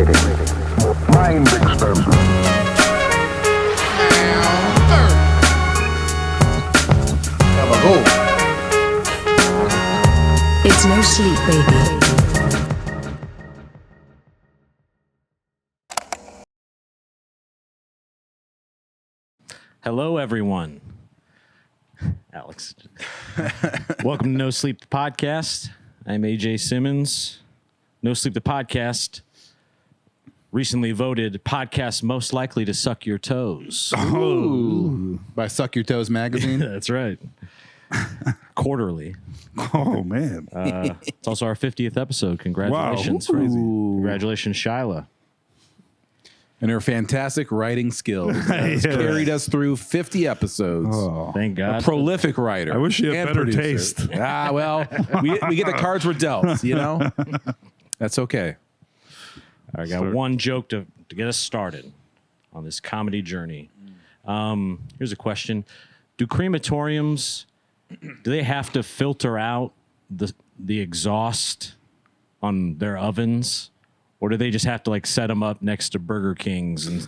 stimulating. Mind experiment. It's no sleep, baby. Hello, everyone. Alex. Welcome to No Sleep the Podcast. I'm AJ Simmons. No Sleep the Podcast recently voted podcast most likely to suck your toes. Oh, by Suck Your Toes magazine. That's right. Quarterly. Oh, man. It's also our 50th episode. Congratulations. Wow. Congratulations, Shyla. And her fantastic writing skills has carried us through 50 episodes. Oh, Thank God. A prolific writer. I wish she had and better producer. taste. Well, we get the cards we're dealt, you know? That's okay. I got one joke to get us started on this comedy journey. Here's a question. Do crematoriums, do they have to filter out the exhaust on their ovens? Or do they just have to like set them up next to Burger Kings and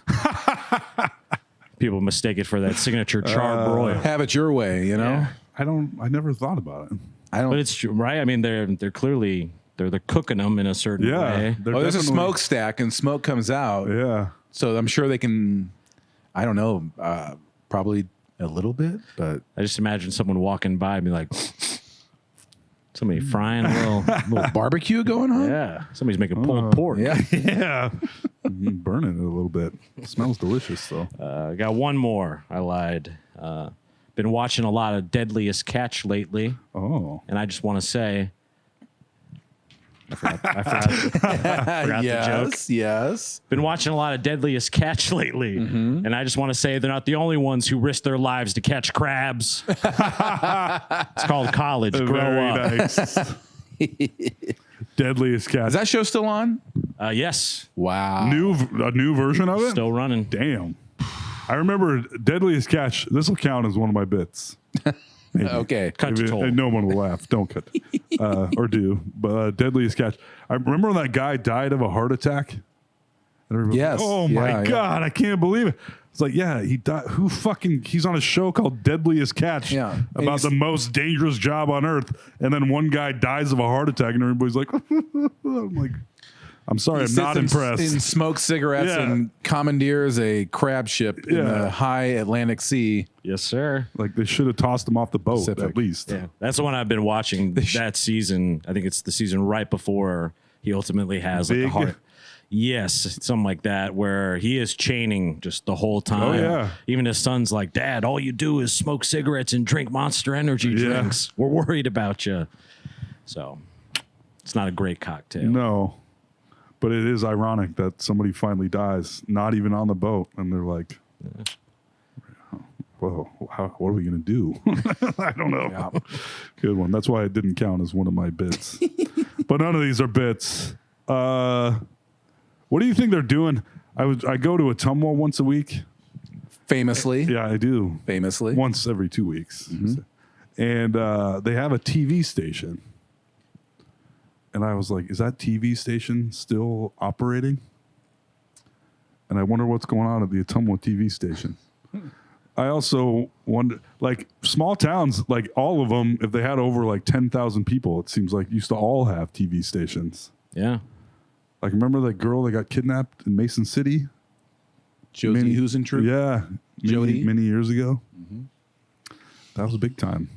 people mistake it for that signature charred broil? Have it your way, you know? Yeah. I never thought about it. But it's true, right? I mean, they're clearly they're cooking them in a certain way. There's a smokestack and smoke comes out. Yeah. So I'm sure they can, I don't know, probably a little bit, but I just imagine someone walking by and be like, somebody frying a little barbecue going on. yeah, somebody's making pulled pork. Yeah. Yeah. Burning it a little bit. It smells delicious, though. I got one more. I lied. Been watching a lot of Deadliest Catch lately, Oh. and I just want to say, I forgot the joke. Yes. Been watching a lot of Deadliest Catch lately, and I just want to say they're not the only ones who risk their lives to catch crabs. It's called college. Grow Very up. nice. Deadliest Catch. Is that show still on? Yes, Wow. a new version of it? still running. Damn. I remember Deadliest Catch. This will count as one of my bits. Maybe. Okay. Cut to Maybe- toll. and no one will laugh. Don't cut. Or do. But Deadliest Catch. I remember when that guy died of a heart attack. And everybody was Yes. like, oh my Yeah, God, I can't believe it. It's like, yeah, he died. He's on a show called Deadliest Catch Yeah. And about he's- the most dangerous job on earth. And then one guy dies of a heart attack and everybody's like, I'm like, I'm sorry, I'm not impressed. And smokes cigarettes Yeah. and commandeers a crab ship in Yeah. the high Atlantic Sea. Yes, sir. Like they should have tossed him off the boat Pacific. at least. Yeah, that's the one I've been watching that season. I think it's the season right before he ultimately has like a Big? heart. Yes, something like that, where he is chaining just the whole time. Oh, yeah. Even his son's like, Dad, all you do is smoke cigarettes and drink Monster Energy Yeah. drinks. We're worried about you. So it's not a great cocktail. No. But it is ironic that somebody finally dies, not even on the boat. And they're like, well, what are we going to do? I don't know. Good one. That's why it didn't count as one of my bits. But none of these are bits. What do you think they're doing? I go to Atumwa once a week. Famously. Yeah, I do. Famously. Once every 2 weeks. And they have a TV station. And I was like, is that TV station still operating? And I wonder what's going on at the Atumwa TV station. I also wonder, like small towns, like all of them, if they had over like 10,000 people, it seems like used to all have TV stations. Yeah. Like remember that girl that got kidnapped in Mason City? Josie Huisentrup. Yeah. Jody? Many years ago. That was a big time.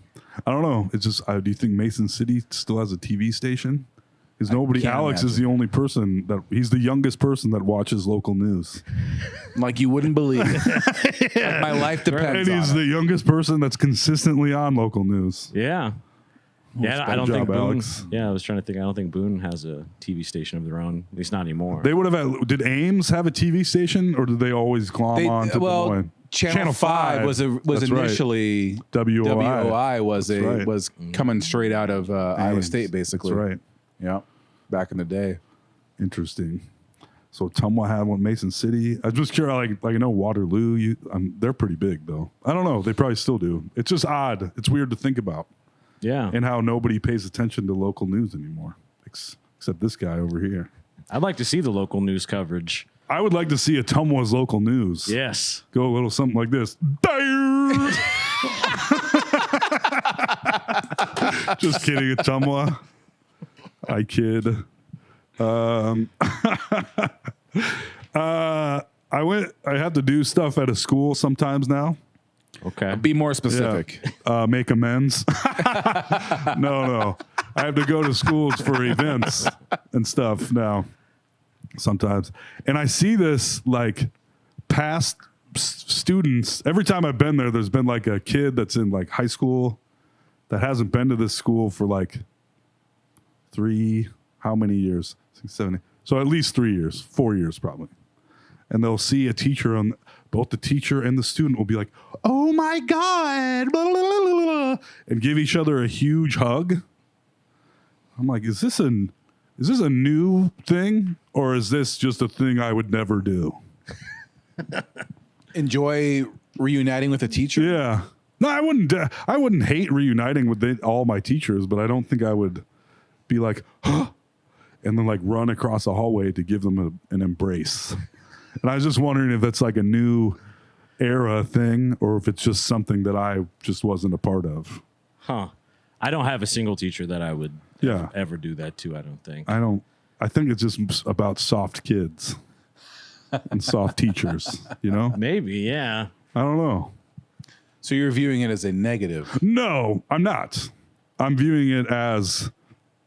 I don't know. It's just, do you think Mason City still has a TV station? Because nobody, Alex is the only person he's the youngest person that watches local news. Like you wouldn't believe. Like my life depends And he's on the youngest person that's consistently on local news. Yeah. Yeah, Spell I don't job, think Boone. Alex. Yeah, I was trying to think. I don't think Boone has a TV station of their own. At least not anymore. They would have did Ames have a TV station or did they always glom on to Des Moines? Channel 5 was That's initially WOI. WOI was Right. was coming straight out of Iowa State basically. That's right. Yeah. Back in the day. Interesting. So Tumwa had one, Mason City. I was just curious, like I know Waterloo. They're pretty big though. I don't know. They probably still do. It's just odd. It's weird to think about, yeah. and how nobody pays attention to local news anymore, except this guy over here. I'd like to see the local news coverage. I would like to see Ottumwa's local news. Yes. Go a little something like this. Just kidding, Ottumwa. I kid. I have to do stuff at a school sometimes now. Okay. Be more specific. Yeah. Make amends. No. I have to go to schools for events and stuff now sometimes. And I see this like past students. Every time I've been there, there's been like a kid that's in like high school that hasn't been to this school for like how many years? 6, 7, 8. So at least 3 years, 4 years probably. And they'll see a teacher on both the teacher and the student will be like, "Oh my God," blah, blah, blah, blah, blah, and give each other a huge hug. I'm like, is this a new thing, or is this just a thing I would never do? Enjoy reuniting with a teacher? Yeah. No, I wouldn't hate reuniting with all my teachers, but I don't think I would be like, huh, and then like run across a hallway to give them an embrace. And I was just wondering if that's like a new era thing, or if it's just something that I just wasn't a part of. Huh. I don't have a single teacher that I would Yeah. ever do that to, I don't think. I think it's just about soft kids and soft teachers, you know? Maybe, yeah. I don't know. So you're viewing it as a negative. No, I'm not. I'm viewing it as,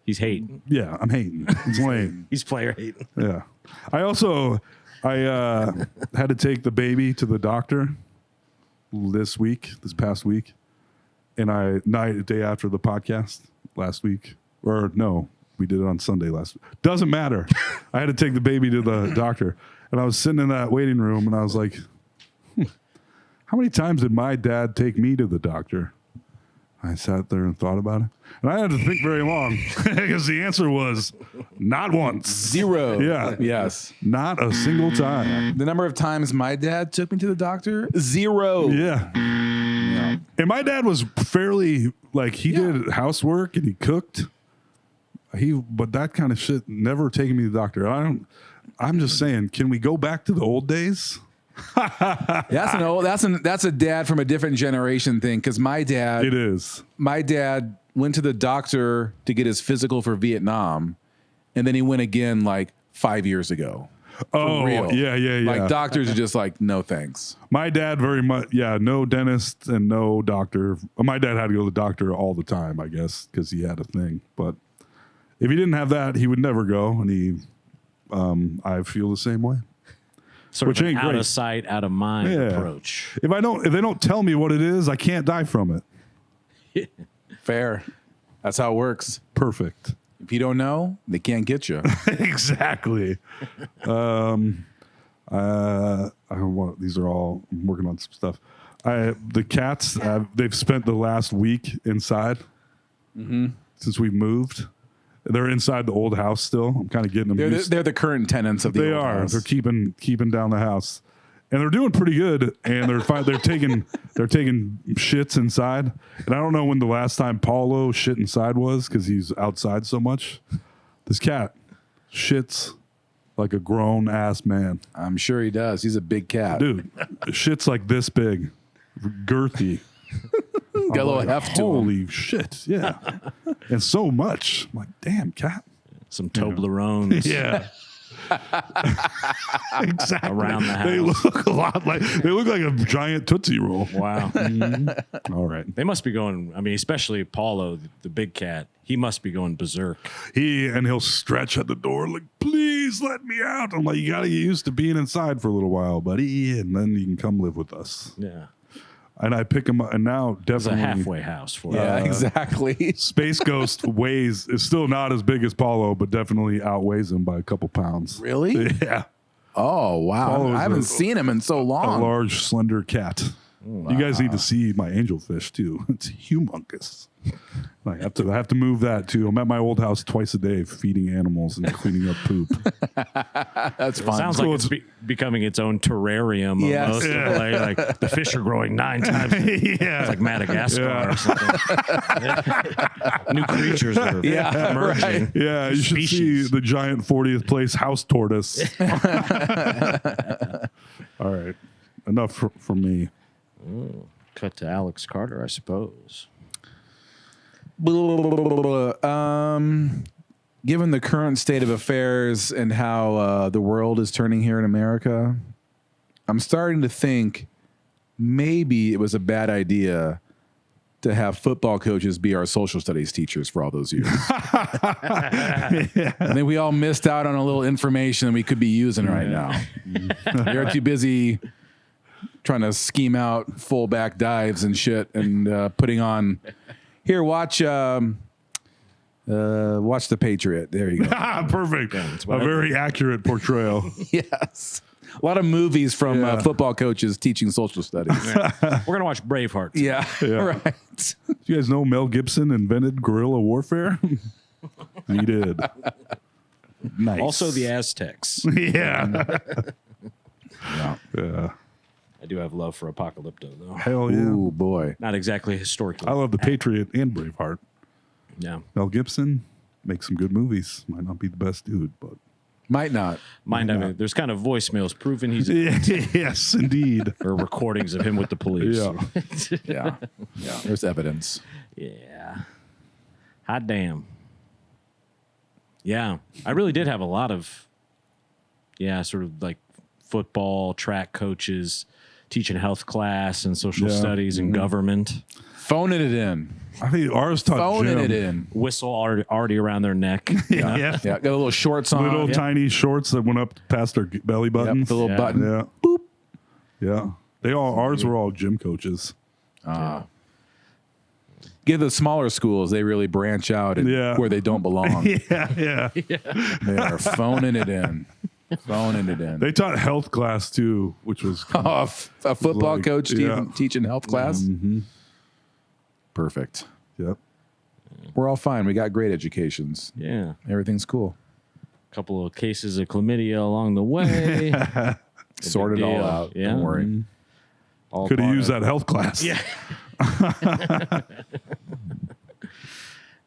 He's hating. yeah, I'm hating. It's lame. He's player hating. Yeah. I had to take the baby to the doctor this past week. And day after the podcast last week. Or no, we did it on Sunday last week. Doesn't matter. I had to take the baby to the doctor. And I was sitting in that waiting room and I was like, how many times did my dad take me to the doctor? I sat there and thought about it. And I had to think very long because the answer was not once. 0. Yeah. Yes. Not a single time. The number of times my dad took me to the doctor? 0. Yeah. And my dad was fairly, like, he did housework and he cooked. But that kind of shit never taking me to the doctor. I'm just saying, can we go back to the old days? That's a dad from a different generation thing. Because my dad went to the doctor to get his physical for Vietnam, and then he went again like 5 years ago. Oh, real. Yeah. Like doctors are just like, no thanks. My dad very much, no dentist and no doctor. My dad had to go to the doctor all the time, I guess, because he had a thing. But if he didn't have that, he would never go. And I feel the same way. Sort Which of an ain't out great. of sight, out of mind approach. If they don't tell me what it is, I can't die from it. Fair. That's how it works. Perfect. If you don't know, they can't get you. Exactly. These are all, I'm working on some stuff. The cats, they've spent the last week inside since we moved. They're inside the old house still. I'm kind of getting them used. They're the current tenants of the old house. They're keeping down the house. And they're doing pretty good, and they're taking shits inside. And I don't know when the last time Paulo shit inside was because he's outside so much. This cat shits like a grown ass man. I'm sure he does. He's a big cat. Dude, shit's like this big, girthy. Got a little heft to him. Holy shit, yeah. And so much. I'm like, damn, cat. Some Toblerones. Yeah. Exactly. Around the house. They look like a giant Tootsie Roll. Wow. All right. They must be going, I mean, especially Paulo, the big cat, he must be going berserk. He'll stretch at the door like, please let me out. I'm like, you got to get used to being inside for a little while, buddy, and then you can come live with us. Yeah. And I pick him up, and now It's a definitely halfway house for Yeah, him. exactly. Space Ghost is still not as big as Paulo, but definitely outweighs him by a couple pounds. Really? Yeah. Oh, wow. Paulo's I haven't seen him in so A long. large, slender cat. You guys need to see my angelfish too. It's humongous. I have to move that too. I'm at my old house twice a day feeding animals and cleaning up poop. That's fun. Sounds like it's becoming its own terrarium. Yes. Almost. Yeah. Like the fish are growing 9 times. It's like Madagascar or something. New creatures are emerging. Right. Yeah, you should see the giant 40th place house tortoise. All right, enough from me. Cut to Alex Carter, I suppose. Given the current state of affairs and how the world is turning here in America, I'm starting to think maybe it was a bad idea to have football coaches be our social studies teachers for all those years. I think we all missed out on a little information we could be using right now. They're too busy trying to scheme out fullback dives and shit and putting on here, watch the Patriot. There you go. Perfect. A very accurate portrayal. Yes. A lot of movies from football coaches teaching social studies. We're going to watch Braveheart. Yeah. Right. You guys know Mel Gibson invented guerrilla warfare? He did. Nice. Also the Aztecs. Yeah. Yeah. I do have love for Apocalypto, though. Hell yeah. Ooh, boy. Not exactly historically. I love The Patriot and Braveheart. Yeah. Mel Gibson makes some good movies. Might not be the best dude, but. Might not. Mind, I mean, there's kind of voicemails proving he's Yes, indeed. or recordings of him with the police. Yeah. Yeah. There's evidence. Yeah. Hot damn. Yeah. I really did have a lot of, sort of like football, track coaches, teaching health class and social studies and government. Phoning it in. I think ours taught Phoning Jim. it in. Whistle already around their neck. Yeah. Yeah. Got a little shorts on. Little tiny shorts that went up past their belly buttons. Yep, the little button. Yeah. Boop. Yeah. Ours were all gym coaches. Give the smaller schools, they really branch out and where they don't belong. Yeah. They are phoning it in. Phoning it in. They taught health class too, which was A football like, coach teaching health class? Mm-hmm. Perfect. Yep. We're all fine. We got great educations. Yeah. Everything's cool. A couple of cases of chlamydia along the way. Sorted all out. Yeah. Don't worry. All Could have part used of- that health class. Yeah.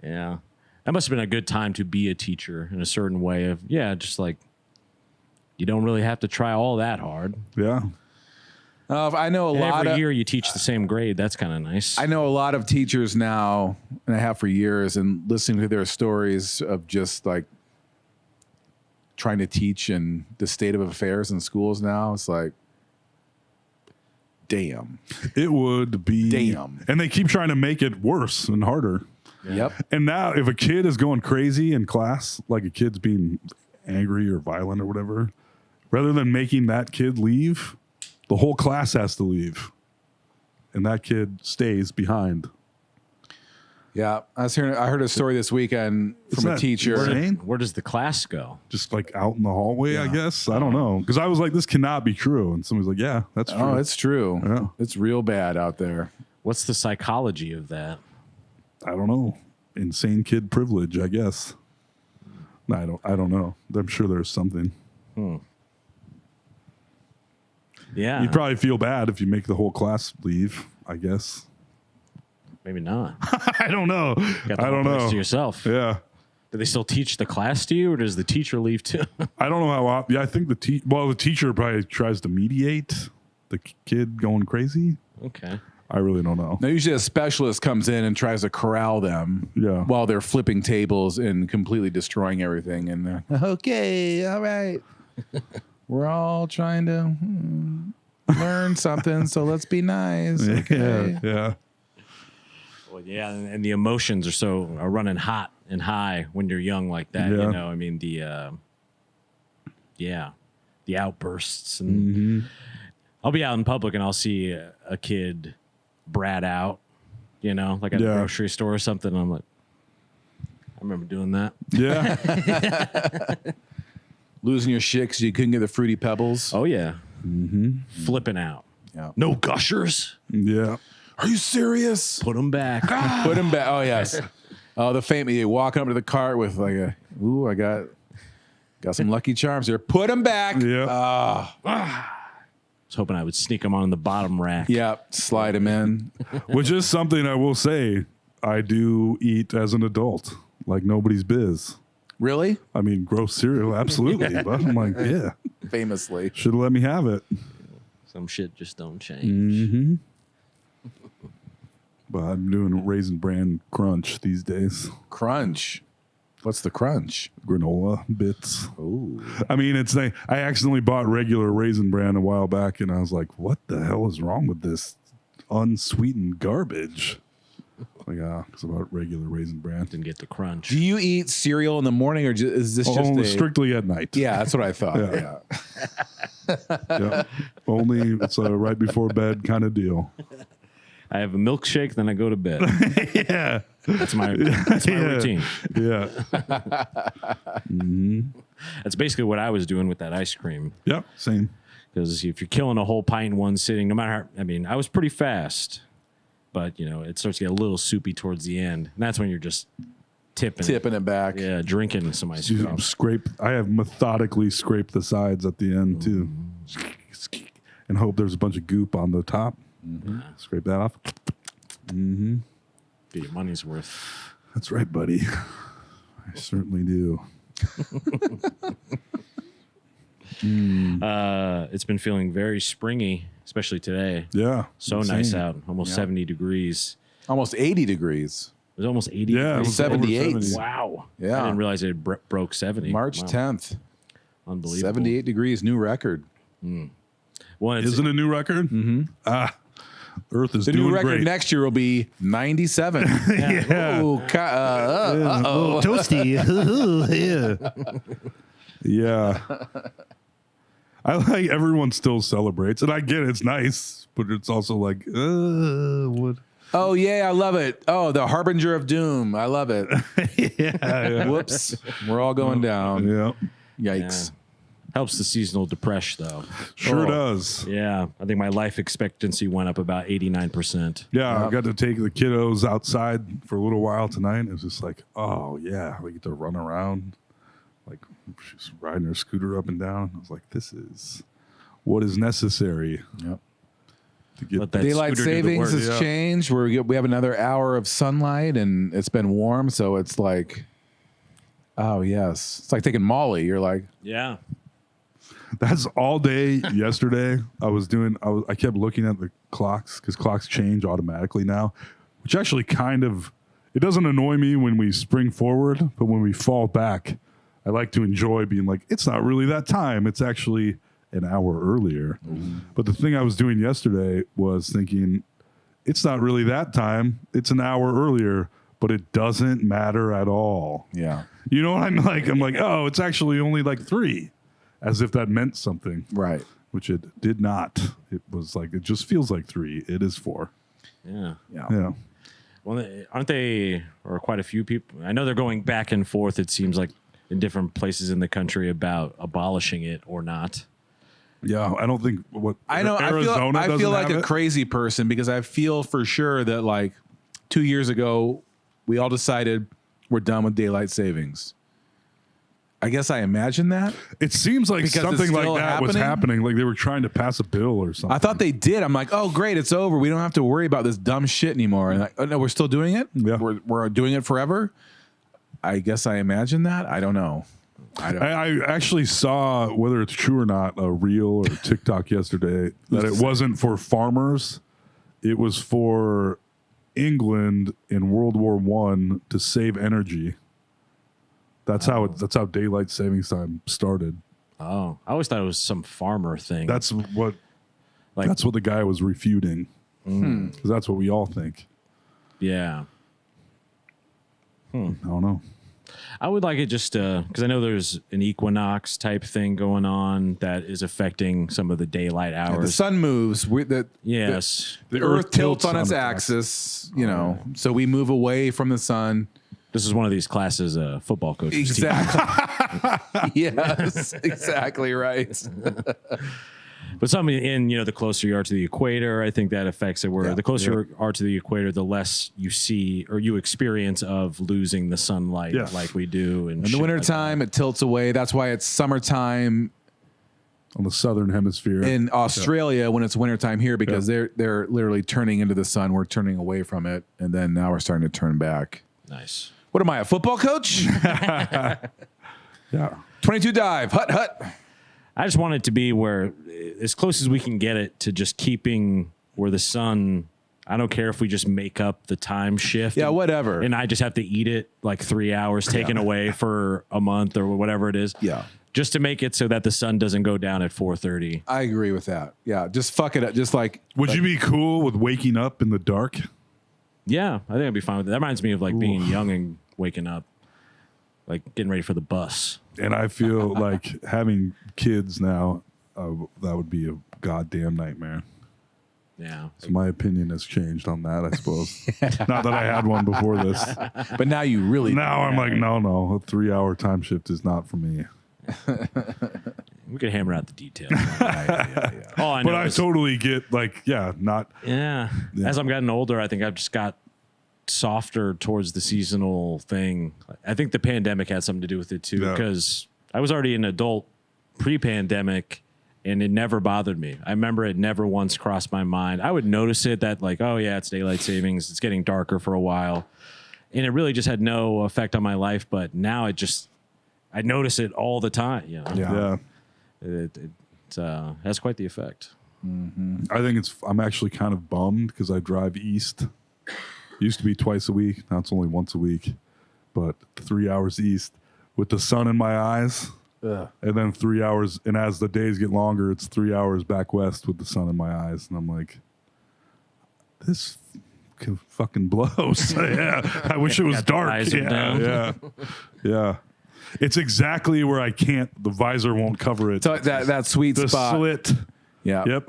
Yeah. That must have been a good time to be a teacher in a certain way of, just like, you don't really have to try all that hard. Yeah. I know a lot Every of year you teach the same grade. That's kind of nice. I know a lot of teachers now, and I have for years, and listening to their stories of just like trying to teach and the state of affairs in schools now. It's like, damn. It would be. Damn. And they keep trying to make it worse and harder. Yep. And now if a kid is going crazy in class, like a kid's being angry or violent or whatever, rather than making that kid leave, the whole class has to leave. And that kid stays behind. Yeah. I heard a story this weekend from a that teacher. insane? Where does the class go? Just like out in the hallway, I guess. I don't know. Because I was like, this cannot be true. And somebody's like, yeah, that's true. Oh, it's true. Yeah. It's real bad out there. What's the psychology of that? I don't know. Insane kid privilege, I guess. I don't know. I'm sure there's something. Yeah. You'd probably feel bad if you make the whole class leave, I guess. Maybe not. I don't know. Got the I don't whole place know. to yourself. Yeah. Do they still teach the class to you, or does the teacher leave too? I don't know how. I think the teacher probably tries to mediate the kid going crazy. Okay. I really don't know. Now, usually a specialist comes in and tries to corral them while they're flipping tables and completely destroying everything. And they're, okay, all right. We're all trying to learn something, so let's be nice. Okay. Yeah. Well, yeah, and the emotions are running hot and high when you're young like that. Yeah. You know, I mean the outbursts, and I'll be out in public and I'll see a kid brat out, you know, like at a grocery store or something. And I'm like, I remember doing that. Yeah. Losing your shit because you couldn't get the Fruity Pebbles. Oh yeah, flipping out. Yeah. No gushers. Yeah. Are you serious? Put them back. Put him back. Oh yes. Oh, the famous walking up to the cart with like I got some Lucky Charms here. Put him back. Yeah. I was hoping I would sneak them on the bottom rack. Yeah. Slide him in. Which is something I will say I do eat as an adult, like nobody's biz. Really? I mean, gross cereal, absolutely. But I'm like, yeah, Famously. should have let me have it. Some shit just don't change. Mm-hmm. But I'm doing Raisin Bran Crunch these days. Crunch. What's the crunch? Granola bits. Ooh. I mean, I accidentally bought regular Raisin Bran a while back, and I was like, what the hell is wrong with this unsweetened garbage? Like, it's about regular Raisin Bran. Didn't get the crunch. Do you eat cereal in the morning, or is this just strictly at night? Yeah, that's what I thought. Yeah. Yeah. Yeah. Only it's a right before bed kind of deal. I have a milkshake, then I go to bed. Yeah. That's my routine. Yeah. That's basically what I was doing with that ice cream. Yep. Same. Because if you're killing a whole pint in one sitting, no matter how, I mean, I was pretty fast, but it starts to get a little soupy towards the end. And that's when you're just tipping it back. Yeah, drinking some ice You cream. I have methodically scraped the sides at the end too, and hope there's a bunch of goop on the top. Scrape that off. Get your money's worth. That's right, buddy. I certainly do. It's been feeling very springy, especially today. Yeah. So insane. nice out. Almost 70 degrees. Almost 80 degrees. It was almost 80 Yeah, it degrees. was 78. over 70. Wow. Yeah. I didn't realize it broke 70. March Wow. 10th. Unbelievable. 78 degrees, new record. Well, it's, Isn't it a new record? Mm-hmm. Earth is The doing new record great. next year will be 97. Yeah. Ooh, uh-oh. Toasty. Yeah. I like everyone still celebrates, and I get it's nice, but it's also like, what? Oh, yeah, I love it. Oh, the Harbinger of Doom. I love it. Yeah. Whoops. We're all going down. Yeah. Yikes. helps the seasonal depression, though. Sure does. Yeah. I think my life expectancy went up about 89%. Yeah, I got to take the kiddos outside for a little while tonight. It was just like, oh, yeah, we get to run around. Like, she's riding her scooter up and down. I was like, this is what is necessary. Yep. To get Let that Daylight scooter do the savings work. has changed. We have another hour of sunlight, and it's been warm, so it's like, oh yes, it's like taking Molly. You're like, Yeah. That's all day yesterday. I kept looking at the clocks because clocks change automatically now, which actually it doesn't annoy me when we spring forward, but when we fall back, I like to enjoy being like, it's not really that time. It's actually an hour earlier. But the thing I was doing yesterday was thinking, it's not really that time. It's an hour earlier, but it doesn't matter at all. yeah, You know what I'm like? I'm like, oh, it's actually only like 3, as if that meant something, right. which it did not. It was like, it just feels like 3. It is 4. Yeah. Yeah. Well, aren't they, or quite a few people? I know they're going back and forth, it seems like, in different places in the country about abolishing it or not. Yeah. I don't think I know. Arizona I feel doesn't like have a it. crazy person because I feel for sure that like 2 years ago, we all decided we're done with daylight savings. I guess I imagine that. It seems like Because it's something like still that was happening. Like they were trying to pass a bill or something. I thought they did. I'm like, oh, great, it's over. We don't have to worry about this dumb shit anymore. And like, oh, no, we're still doing it. Yeah. We're doing it forever. I guess I imagine that. I don't know. I actually saw, whether it's true or not, a reel or TikTok yesterday that it wasn't for farmers. It was for England in World War I to save energy. That's how daylight savings time started. Oh, I always thought it was some farmer thing. That's what like, the guy was refuting. Because that's what we all think. yeah. I don't know. I would like it just because I know there's an equinox type thing going on that is affecting some of the daylight The hours. sun moves. Yes. The Earth tilts on its axis. You know, so we move away from the sun. This is one of these classes football coaches teach. Exactly. Yes, exactly right. But some in the closer you are to the equator, I think that affects it. Where the closer you are to the equator, the less you see or you experience of losing the sunlight like we do. In the wintertime, it tilts away. That's why it's summertime on the southern hemisphere in Australia when it's wintertime here, because they're literally turning into the sun. We're turning away from it, and then now we're starting to turn back. Nice. What am I, a football coach? Yeah. 22 dive, hut. I just want it to be where, as close as we can get it to just keeping where the sun, I don't care if we just make up the time shift. Yeah, whatever. And I just have to eat it like 3 hours taken away for a month or whatever it is. Yeah. Just to make it so that the sun doesn't go down at 4:30. I agree with that. Yeah, just fuck it up. Just like. Would you be cool with waking up in the dark? Yeah, I think I'd be fine with it. That reminds me of like being young and waking up, like getting ready for the bus. And I feel like having kids now, that would be a goddamn nightmare. Yeah. So my opinion has changed on that, I suppose. Not that I had one before this. But now you really. Now I'm like, no, a 3-hour time shift is not for me. We could hammer out the details. Yeah. All I know But I is, totally get like, not. yeah. As I'm getting older, I think I've just got softer towards the seasonal thing. I think the pandemic had something to do with it too, because I was already an adult pre-pandemic and it never bothered me. I remember it never once crossed my mind. I would notice it that like, oh yeah, it's daylight savings. It's getting darker for a while. And it really just had no effect on my life. But now I notice it all the time. Yeah. It has quite the effect. Mm-hmm. I think I'm actually kind of bummed because I drive east. Used to be twice a week. Now it's only once a week. But 3 hours east with the sun in my eyes. Ugh. And then 3 hours. And as the days get longer, it's 3 hours back west with the sun in my eyes. And I'm like, this fucking blows. Yeah. I wish it was dark. eyes are down. Yeah. It's exactly where I can't. The visor won't cover it. So that sweet The spot. slit. Yeah. Yep.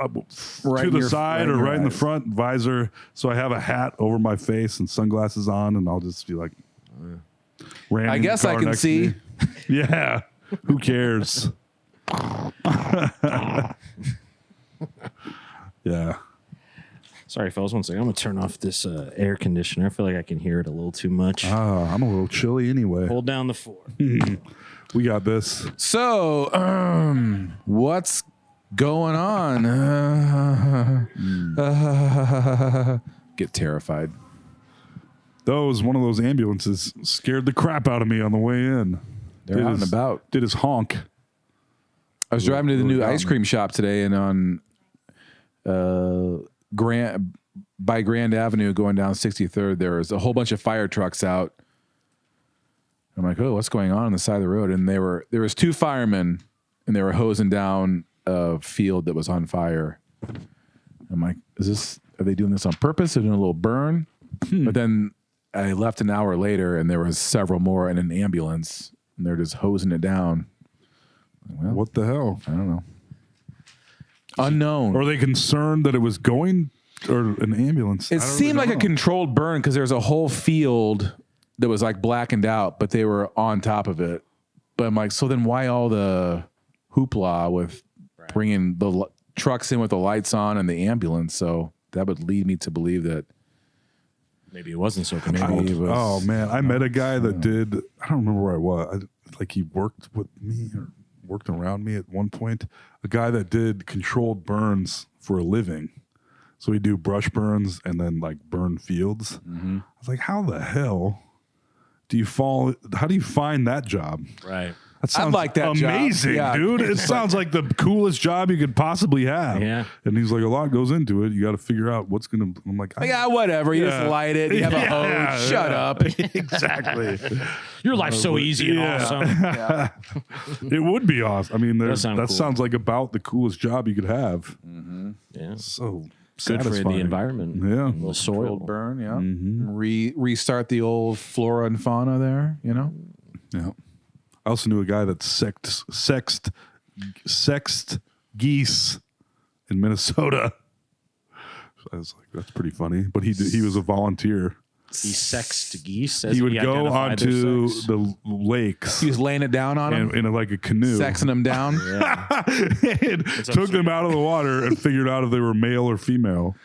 Right To in the your- side right in or your right in the eyes. front, visor. So I have a hat over my face and sunglasses on, and I'll just be like, ramming I the guess I car can next to see. me. Yeah. Who cares? Yeah. Sorry, fellas. One second. I'm going to turn off this air conditioner. I feel like I can hear it a little too much. I'm a little chilly anyway. Hold down the floor. We got this. So, what's going on? Get terrified. One of those ambulances scared the crap out of me on the way in. They're out and about. Did his honk. I was driving to the really new got ice me. cream shop today, and on Grand Avenue going down 63rd, there was a whole bunch of fire trucks out. I'm like, oh, what's going on the side of the road? And there was 2 firemen, and they were hosing down a field that was on fire. I'm like, are they doing this on purpose? They're doing a little burn. But then I left an hour later, and there was several more in an ambulance, and they're just hosing it down. Well, What the hell? I don't know. Unknown. Are they concerned that it was going or an ambulance? It seemed like a controlled burn because there's a whole field that was like blackened out, but they were on top of it. But I'm like, so then why all the hoopla with bringing the trucks in with the lights on and the ambulance? So that would lead me to believe that Maybe it wasn't so maybe controlled. it was. Oh man, I met a guy that did. I don't remember where I was. Like he worked with me or worked around me at one point. A guy that did controlled burns for a living. So he'd do brush burns and then like burn fields. I was like, how the hell do you fall? How do you find that job? Right. That sounds like that job. amazing, Yeah. dude. It sounds like the coolest job you could possibly have. Yeah. And he's like, a lot goes into it. You got to figure out what's going to. I'm like, Yeah, whatever. You just light it. You have a hose. Shut up. Exactly. Your life's so easy and Yeah. awesome. It would be awesome. I mean, that sound cool. sounds like about the coolest job you could have. Yeah. So Good for the satisfying. environment. Yeah. The soil. Controlled burn, yeah. Restart the old flora and fauna there, you know? Yeah. I also knew a guy that sexed geese in Minnesota. I was like, that's pretty funny. But he was a volunteer. he sexed geese. As He would go identified their onto sex. the lakes He was laying it down on him, in like a canoe, sexing him down. and took them out of the water and figured out if they were male or female.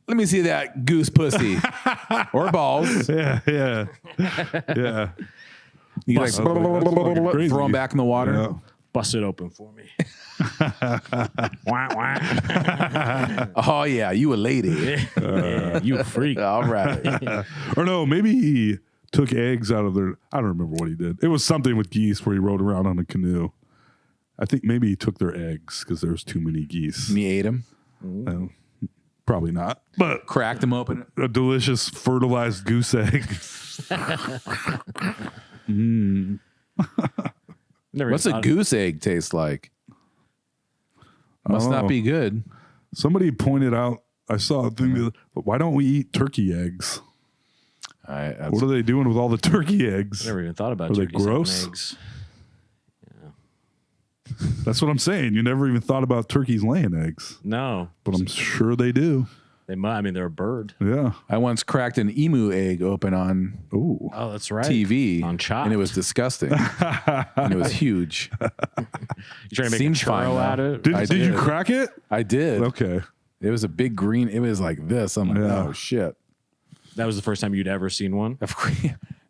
Let me see that goose pussy or balls. Yeah. You You like That's fucking crazy. throw them back in the water. Yeah. Bust it open for me. Wah, wah. Oh yeah, you a lady. Yeah, you a freak. All right. Or no, maybe he took eggs out of their. I don't remember what he did. It was something with geese where he rode around on a canoe. I think maybe he took their eggs because there was too many geese. And he ate him, Probably not, but cracked him open. a delicious fertilized goose egg. Never What's even a thought- goose egg taste like? Must Oh. not be good. Somebody pointed out. I saw a thing. But why don't we eat turkey eggs? What are they doing with all the turkey eggs? Never even thought about Are they turkeys having gross? eggs. That's what I'm saying. You never even thought about turkeys laying eggs, No, but I'm sure they do. they might. I mean, they're a bird. Yeah. I once cracked an emu egg open on Ooh. Oh, that's right. TV On Chopped. and it was disgusting. And it was huge. You trying to make Seems a fine, churro though. out of it? Did you did. crack it? I did. Okay. It was a big green. It was like this. I'm like, Yeah. oh shit. That was the first time you'd ever seen one. Of course.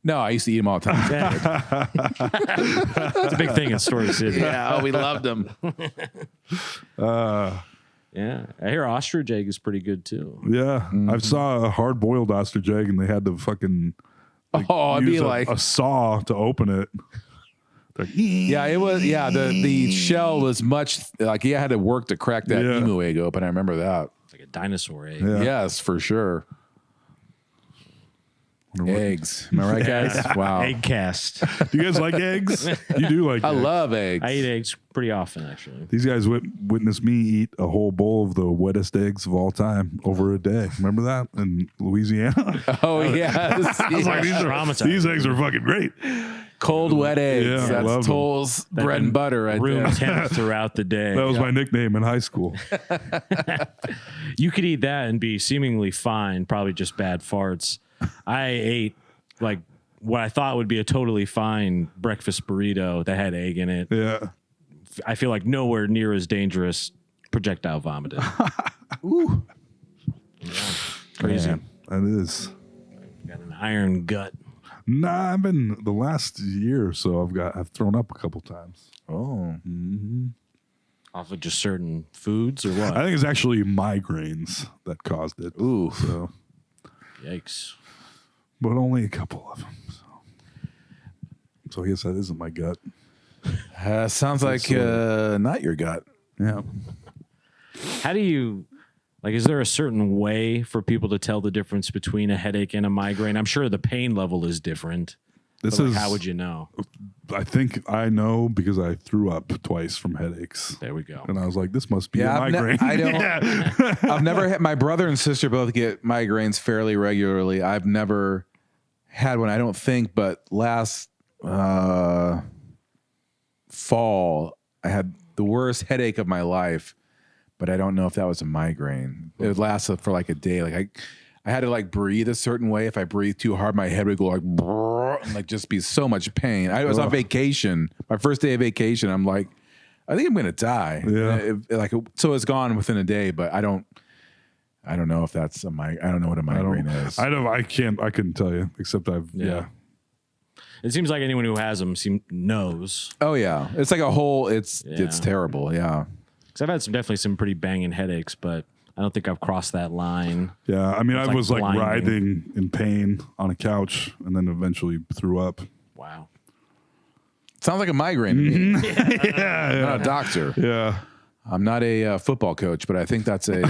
No, I used to eat them all the time. It's a big thing in Story City. Yeah, we loved them. Yeah, I hear ostrich egg is pretty good too. Yeah. I saw a hard boiled ostrich egg and they had to fucking Oh, I'd use be a, like, a saw to open it. Like, yeah, it was. Yeah, the shell was much like you had to work to crack that Yeah. emu egg open. I remember that. Like a dinosaur egg. Yeah. Yes, for sure. Eggs. Am I right, guys? Wow. Egg cast. Do you guys like eggs? You do like I eggs. love eggs. I eat eggs pretty often, actually. These guys witnessed me eat a whole bowl of the wettest eggs of all time over a day. Remember that in Louisiana? Oh yes. I was like, Traumatized. these eggs are fucking great. Cold wet eggs. Yeah, I love That's them. Toll's bread and butter right Room there. temp throughout the day. That was my nickname in high school. You could eat that and be seemingly fine, probably just bad farts. I ate like what I thought would be a totally fine breakfast burrito that had egg in it. Yeah. I feel like nowhere near as dangerous projectile vomiting. Ooh. Crazy. Man, that is. Got an iron gut. Nah, I've been the last year or so. I've thrown up a couple times. Oh. Off of just certain foods or what? I think it's actually migraines that caused it. Ooh. Yikes. But only a couple of them. So I guess that isn't my gut. Sounds like not your gut. Yeah. How do you, like, is there a certain way for people to tell the difference between a headache and a migraine? I'm sure the pain level is different. This But, like, is. how would you know? I think I know because I threw up twice from headaches. There we go. And I was like, this must be a Yeah, migraine. I don't. I've never had. My brother and sister both get migraines fairly regularly. I've never had one. I don't think. But last fall, I had the worst headache of my life. But I don't know if that was a migraine. It lasted for like a day. Like I had to like breathe a certain way. If I breathed too hard, my head would go like, brrr, and like just be so much pain. I was on vacation. My first day of vacation. I'm like, I think I'm gonna die. Yeah. So it's gone within a day. But I don't know if that's a I don't know what a migraine is. I couldn't tell you, except yeah. It seems like anyone who has them knows. Oh yeah, it's like a whole. It's Yeah. terrible. Yeah. Because I've had definitely some pretty banging headaches, but I don't think I've crossed that line. Yeah. I mean, I like was like blinding. writhing in pain on a couch and then eventually threw up. Wow. Sounds like a migraine to me. I'm not a doctor. Yeah. I'm not a football coach, but I think that's a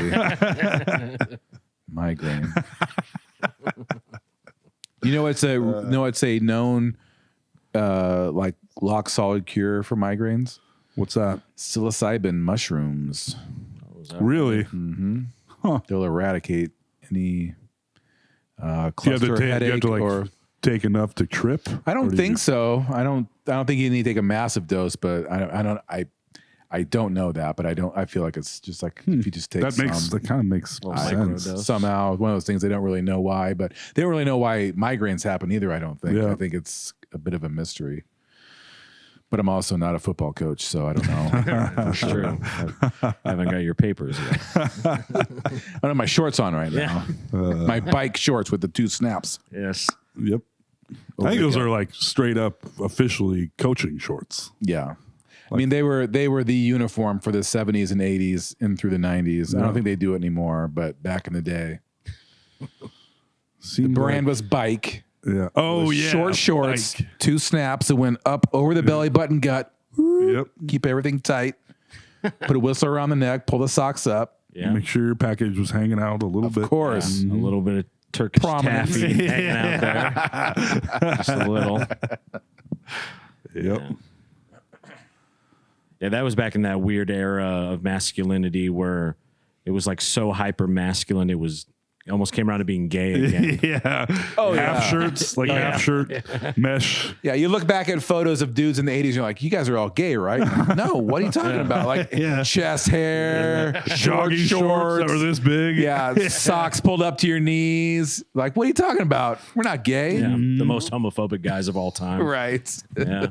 migraine. It's a known like lock solid cure for migraines. What's that? Psilocybin mushrooms. Really? They'll eradicate any You have cluster to headache or. take enough to trip? I Or don't do think you- so. I don't think you need to take a massive dose, but I I don't know that, but I feel like it's just like if you just take That kind of makes sense. microdose. somehow one of those things they don't really know why, but they don't really know why migraines happen either. I don't think. Yeah. I think it's a bit of a mystery. But I'm also not a football coach, so I don't know. That's true. I haven't got your papers yet. I don't have my shorts on right now. My bike shorts with the 2 snaps. Yes. Yep. I think those are like straight up officially coaching shorts. Yeah. I mean, they were the uniform for the 70s and 80s and through the 90s. I don't think they do it anymore, but back in the day, the brand was bike. Yeah. Oh, yeah. Short shorts, Like, 2 snaps that went up over the belly button gut. yep. Keep everything tight. Put a whistle around the neck. Pull the socks up. Yeah. Make sure your package was hanging out a little bit. Of course. A little bit of Turkish Prominence. taffy hanging out there. Just a little. Yep. Yeah, that was back in that weird era of masculinity where it was like so hyper masculine. It almost came around to being gay again. Yeah. Oh, half yeah. shirts, like half shirt, mesh. Yeah, you look back at photos of dudes in the 80s, and you're like, you guys are all gay, right? No, what are you talking about? Like chest hair, Jogging shorts that were this big. Yeah, socks pulled up to your knees. Like, what are you talking about? We're not gay. Yeah, the most homophobic guys of all time. Right. Yeah.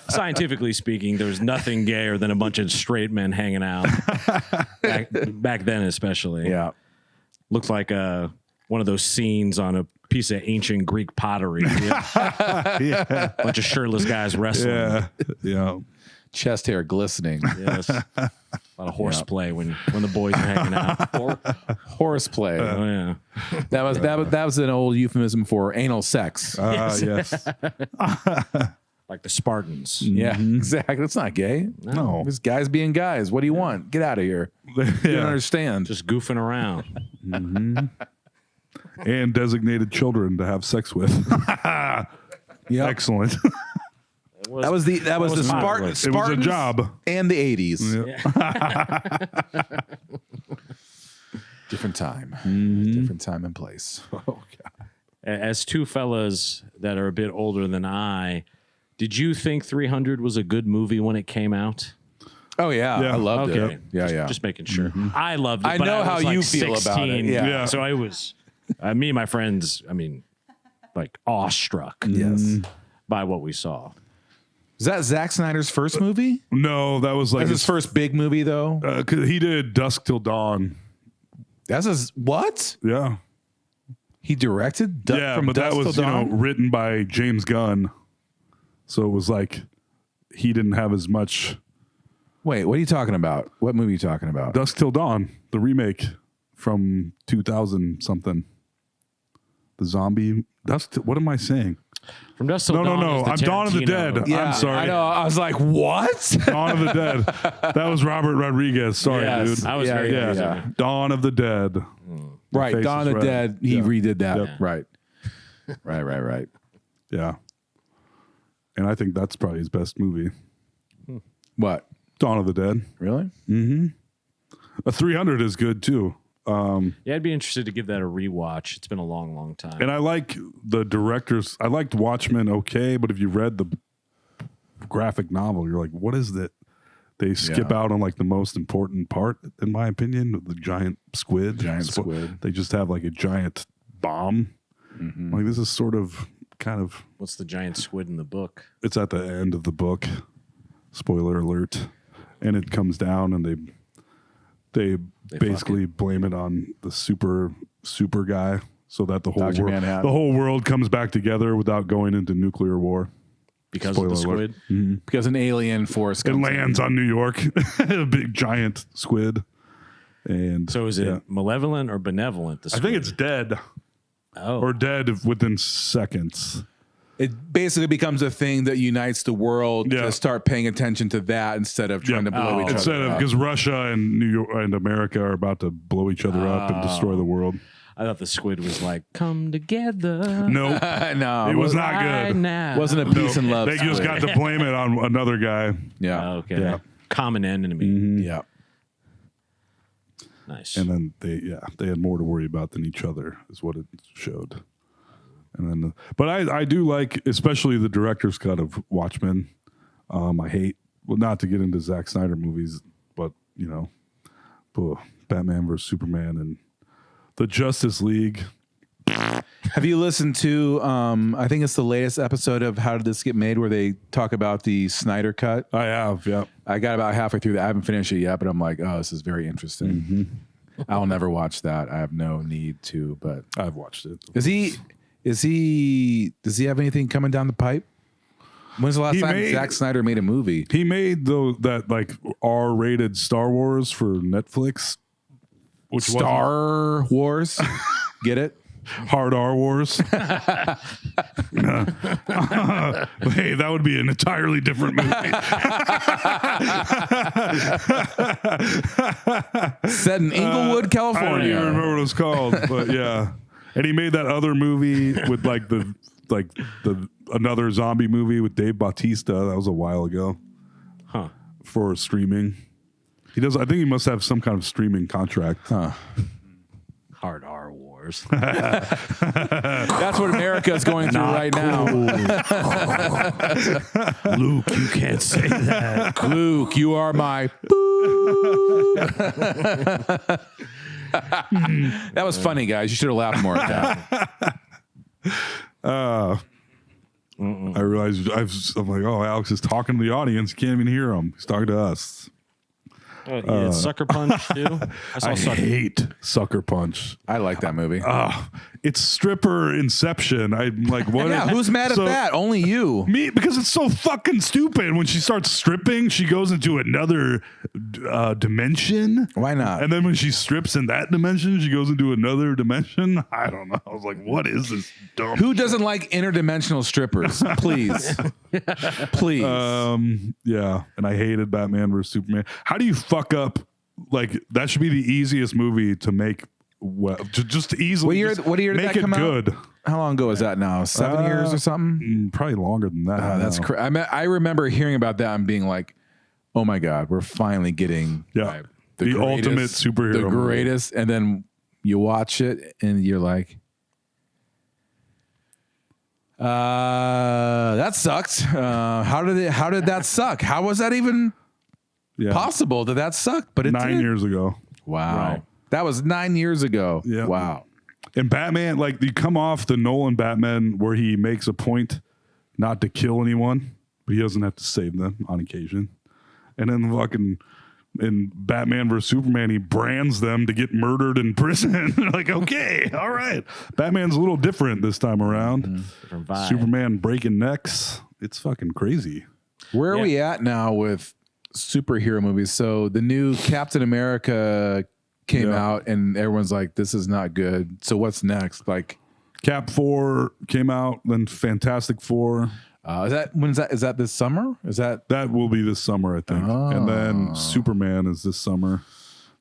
Scientifically speaking, there's nothing gayer than a bunch of straight men hanging out. Back then, especially. Yeah. Looked like one of those scenes on a piece of ancient Greek pottery. Yeah. Bunch of shirtless guys wrestling. Yeah. Yeah. Chest hair glistening. Yes. A lot of horseplay when the boys are hanging out. Horseplay. Oh yeah. That was an old euphemism for anal sex. Yes. Like the Spartans. Yeah, exactly. It's not gay. No. It's guys being guys. What do you want? Get out of here. You don't Yeah. understand. Just goofing around. And designated children to have sex with. Yep. Excellent. That was the was Spartans. It was a job. And the 80s. Yeah. Different time. Different time and place. As two fellas that are a bit older than I, did you think 300 was a good movie when it came out? Oh yeah, Yeah. I loved Okay. it. Yeah, Just making sure. I loved it. I but know was how like you feel about it. 16, Yeah. So I was, me and my friends, like awestruck Yes. by what we saw. Is that Zack Snyder's first movie? No, that was like That's his first big movie, though. 'cause he did Dusk Till Dawn. That's his what? Yeah. He directed Yeah, from but that Dusk was Till Dawn? written by James Gunn. So it was like he didn't have as much. Wait, what are you talking about? What movie are you talking about? Dusk Till Dawn, the remake from 2000 something. The zombie what am I saying? From Dusk Till Dawn. No. is the I'm Dawn of the Tarantino. Dead. Yeah, I'm sorry. I know. I was like, what? Dawn of the Dead. That was Robert Rodriguez. Sorry, Yes, dude. I was Yeah, very yeah, confused. yeah. Dawn of the Dead. Right, Face Dawn is of the Red. Dead. He Yeah. redid that. Yep. Right. Right. Yeah. And I think that's probably his best movie. What? Dawn of the Dead. Really? A 300 is good too. Yeah, I'd be interested to give that a rewatch. It's been a long, long time. And I like the directors. I liked Watchmen okay, but if you read the graphic novel, you're like, what is that? They skip out on like the most important part, in my opinion, the giant squid. Squid. They just have like a giant bomb. Like this is sort of kind of, What's the giant squid in the book? it's at the end of the book. Spoiler alert. And it comes down and they basically blame it on the super guy so that the whole Dr. world, Manhattan. the whole world comes back together without going into nuclear war. Because of the Spoiler squid? alert. Because an alien force It comes lands on New York, a big giant squid. And So is it yeah. malevolent or benevolent? The I think squid? it's dead Oh. or dead within seconds. It basically becomes a thing that unites the world Yeah. to start paying attention to that instead of trying to blow each Instead other of up. because Russia and New York and America are about to blow each other up and destroy the world. I thought the squid was like, come together. Nope. No, It was not right good. now. Wasn't a peace and love. They just squid. got to blame it on another guy. Yeah. Okay. Yeah. Common enemy. Yeah. Nice. And then they had more to worry about than each other, is what it showed. And then, but I do like, especially the director's cut of Watchmen. I hate well, not to get into Zack Snyder movies, but Batman versus Superman and the Justice League. Have you listened to? I think it's the latest episode of How Did This Get Made, where they talk about the Snyder cut. I have, yeah. I got about halfway through that. I haven't finished it yet, but I'm like, oh, this is very interesting. I'll never watch that. I have no need to, but I've watched it. does he have anything coming down the pipe? When's the last time Zack Snyder made a movie? He made that like R-rated Star Wars for Netflix. Which Star Wars? Get it? Hard R Wars. Hey, that would be an entirely different movie. Set in Inglewood, I don't California. even remember what it was called, but yeah. And he made that other movie with the another zombie movie with Dave Bautista. That was a while ago. Huh. For streaming. He does. I think he must have some kind of streaming contract. Huh. Hard R Wars. That's what America is going through right now. Luke, you can't say that. Luke, you are my. That was funny, guys. You should have laughed more at that. I realized I'm like, oh, Alex is talking to the audience. You can't even hear him. He's talking to us. Yeah, Sucker Punch too. I hate Sucker Punch. I like that movie. It's stripper Inception. I'm like, what? Yeah, who's mad at that? Only you. Me, because it's so fucking stupid. When she starts stripping, she goes into another dimension. Why not? And then when she strips in that dimension, she goes into another dimension. I don't know. I was like, what is this dumb? Who doesn't like interdimensional strippers? Please. Please. Yeah. And I hated Batman vs Superman. How do you fuck up? Like, that should be the easiest movie to make. Well, just easily. What year did make that come it good. out? How long ago is that now? 7 years or something? Probably longer than that. That's I remember hearing about that and being like, oh my God, we're finally getting the ultimate superhero. The greatest. And then you watch it and you're like, that sucked. How did that suck? How was that even possible that sucked? But it 9 did. years ago. Wow. Right. That was 9 years ago. Yeah. Wow. And Batman, like, you come off the Nolan Batman where he makes a point not to kill anyone, but he doesn't have to save them on occasion. And then fucking in Batman vs Superman, he brands them to get murdered in prison. Like, okay, all right. Batman's a little different this time around. Different vibe. Superman breaking necks. It's fucking crazy. Where are we at now with superhero movies? So the new Captain America came out and everyone's like, this is not good. So what's next? Like Cap 4 came out, then Fantastic Four. is that this summer? That will be this summer, I think. And then Superman is this summer.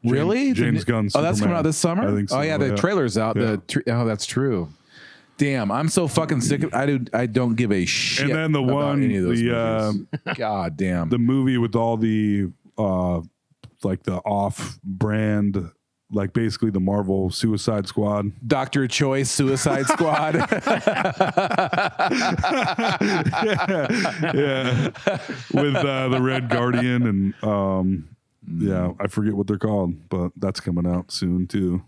Really? James Gunn's that's coming out this summer? I think so. Oh yeah, the trailer's out. Yeah. That's true. Damn, I'm so fucking sick of I don't give a shit. And then the about one, any of those the movies. God damn. the movie with all the like the off-brand, like basically the Marvel Suicide Squad. Dr. Choice Suicide Squad. Yeah, with the Red Guardian and I forget what they're called, but that's coming out soon too.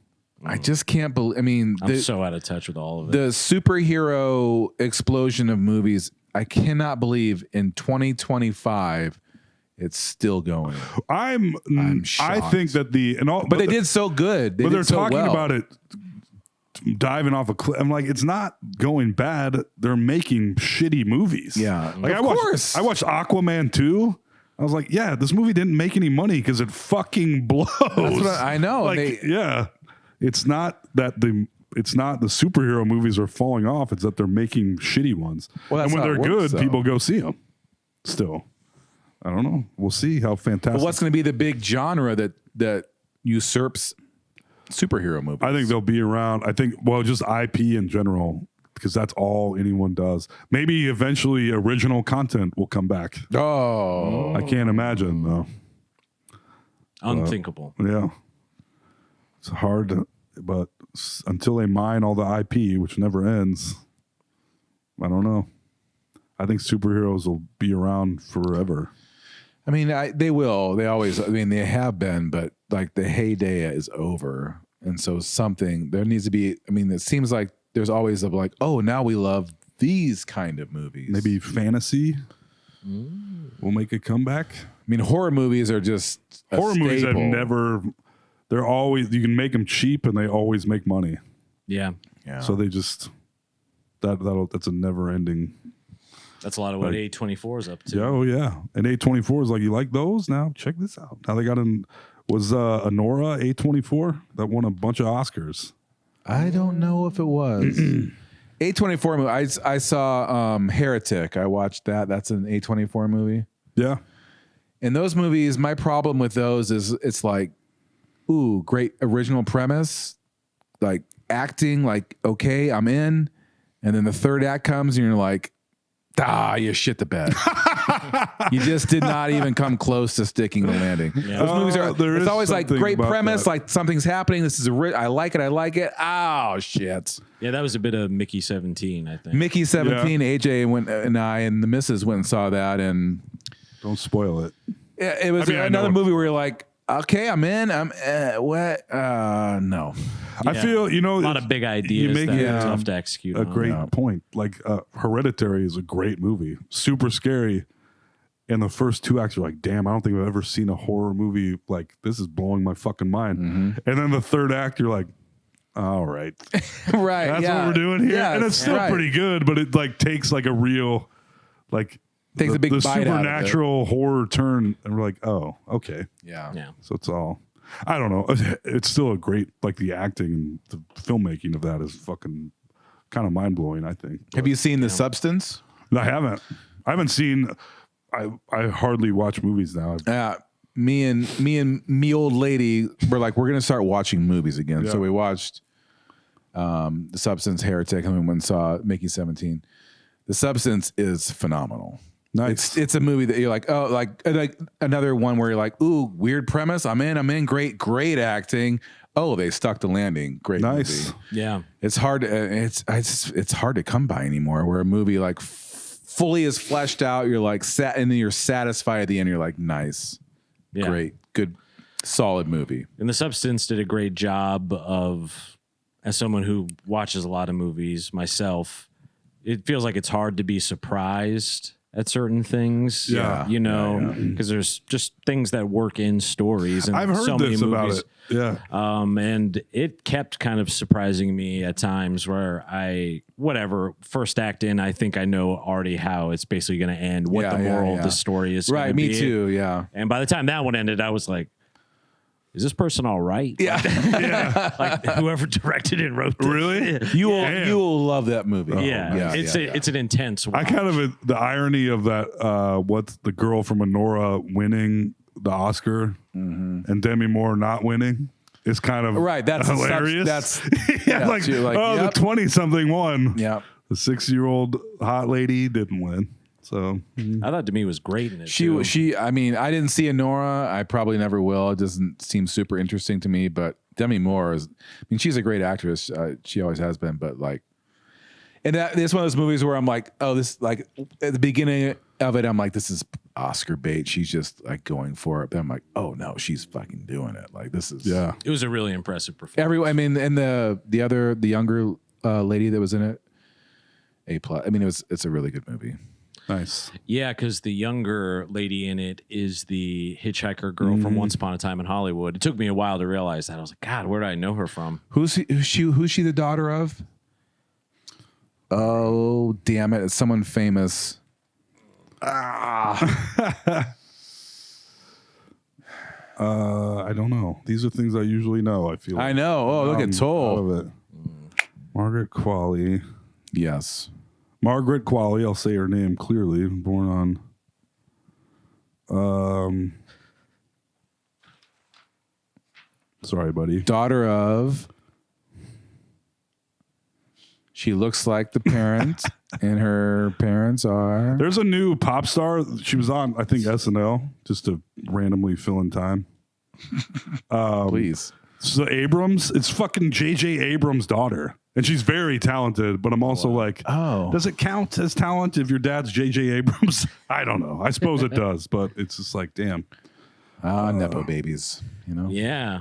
I just can't believe. I mean, I'm so out of touch with all of it. the superhero explosion of movies. I cannot believe in 2025 it's still going. I'm shocked. I think that But they did so good. But they're did so talking well. about it diving off a cliff. I'm like, it's not going bad. They're making shitty movies. Yeah. Like Of I course. watched Aquaman 2. I was like, yeah, this movie didn't make any money because it fucking blows. That's what I know. Like, it's not that the superhero movies are falling off. It's that they're making shitty ones. Well, and that's when how they're it works, good, though. people go see them. Still, I don't know. We'll see how fantastic. But what's going to be the big genre that usurps superhero movies? I think they'll be around. I think, well, just IP in general, because that's all anyone does. Maybe eventually original content will come back. Oh, I can't imagine, though. Unthinkable. Yeah. It's hard, but until they mine all the IP, which never ends, I don't know. I think superheroes will be around forever. I mean, they will. They always. I mean, they have been, but like the heyday is over, and so there needs to be. I mean, it seems like there's always like, oh, now we love these kind of movies. Maybe fantasy will make a comeback. I mean, horror movies are just Horror movies have staple. never. They're always, you can make them cheap and they always make money. Yeah. Yeah. So they just that's a never ending. That's a lot of what A24 is up to. Yeah, oh yeah. And A24 is like, you like those? Now check this out. Now they got was Anora A24 that won a bunch of Oscars. I don't know if it was A24 movie. I saw Heretic. I watched that. That's an A24 movie. Yeah. And those movies, my problem with those is it's like, ooh, great original premise, like acting, like, okay, I'm in. And then the third act comes and you're like, you shit the bed. You just did not even come close to sticking the landing. Yeah. Those movies There it's is always like something great about premise, that. like something's happening. This is I like it. Oh shit. Yeah, that was a bit of Mickey 17, I think. Mickey 17, AJ and I and the missus went and saw that, and Don't spoil it. it was I another know. movie where you're like, okay, I'm in. I'm what? No. I feel, a lot of big ideas make that it, are tough to execute. a on. great point. Like Hereditary is a great movie, super scary. And the first two acts are like, damn, I don't think I've ever seen a horror movie like this. Is blowing my fucking mind. And then the third act, you're like, all right, Right. that's yeah. what we're doing here. Yes, And it's still right. pretty good, but it like takes like a real like Takes the, a big the bite out of it. supernatural horror turn, and we're like, oh, okay. Yeah. Yeah. So it's all, I don't know. It's still a great, like the acting and the filmmaking of that is fucking kind of mind blowing, I think. Have you seen The Substance? I haven't. I haven't seen. I hardly watch movies now. Me and me old lady were like, we're gonna start watching movies again. Yeah. So we watched The Substance, Heretic, and we went and saw Mickey 17. The Substance is phenomenal. Nice. It's a movie that you're like, oh, like another one where you're like, ooh, weird premise. I'm in. Great acting. Oh, they stuck the landing. Great Nice. movie. Yeah. It's hard. It's hard to come by anymore. Where a movie like fully is fleshed out, you're like and then you're satisfied at the end. You're like, nice, Yeah. great, good, solid movie. And The Substance did a great job of, as someone who watches a lot of movies myself, it feels like it's hard to be surprised at certain things. Yeah. You know, because there's just things that work in stories. And I've heard so many this about movies. it. Yeah. And it kept kind of surprising me at times where first act in, I think I know already how it's basically going to end, what the moral of the story is. Right, gonna me be. too. Yeah, And by the time that one ended, I was like, is this person all right? yeah. Like whoever directed and wrote this. Really? You Damn. will love that movie. It's an intense one. I kind of the irony of that. What's the girl from Anora winning the Oscar and Demi Moore not winning? Is kind of Right, that's hilarious. That's yeah, like, you're like, oh, yep. the 20-something won. Yeah. The 6-year-old hot lady didn't win. So I thought Demi was great in it. too. She. I mean, I didn't see Anora. I probably never will. It doesn't seem super interesting to me. But Demi Moore is. I mean, she's a great actress. She always has been. But like, and it's one of those movies where I'm like, oh, this like at the beginning of it, I'm like, this is Oscar bait. She's just like going for it. But I'm like, oh no, she's fucking doing it. Like this is yeah. It was a really impressive performance. Everyone. I mean, and the younger lady that was in it, A+. I mean, it's a really good movie. Nice. Yeah, because the younger lady in it is the hitchhiker girl from Once Upon a Time in Hollywood. It took me a while to realize that. I was like, God, where do I know her from? Who's she the daughter of? Oh, damn it. It's someone famous. I don't know. These are things I usually know. I feel. I know. Oh, look at Toll. Out of it. Margaret Qualley. Yes. Margaret Qualley. I'll say her name clearly. Born on. Sorry, buddy. Daughter of. She looks like the parent, and her parents are. There's a new pop star. She was on, I think, SNL, just to randomly fill in time. Please. So Abrams, it's fucking J.J. Abrams' daughter. And she's very talented, but I'm also like, does it count as talent if your dad's J.J. Abrams? I don't know. I suppose it does, but it's just like, damn. Nepo babies, Yeah.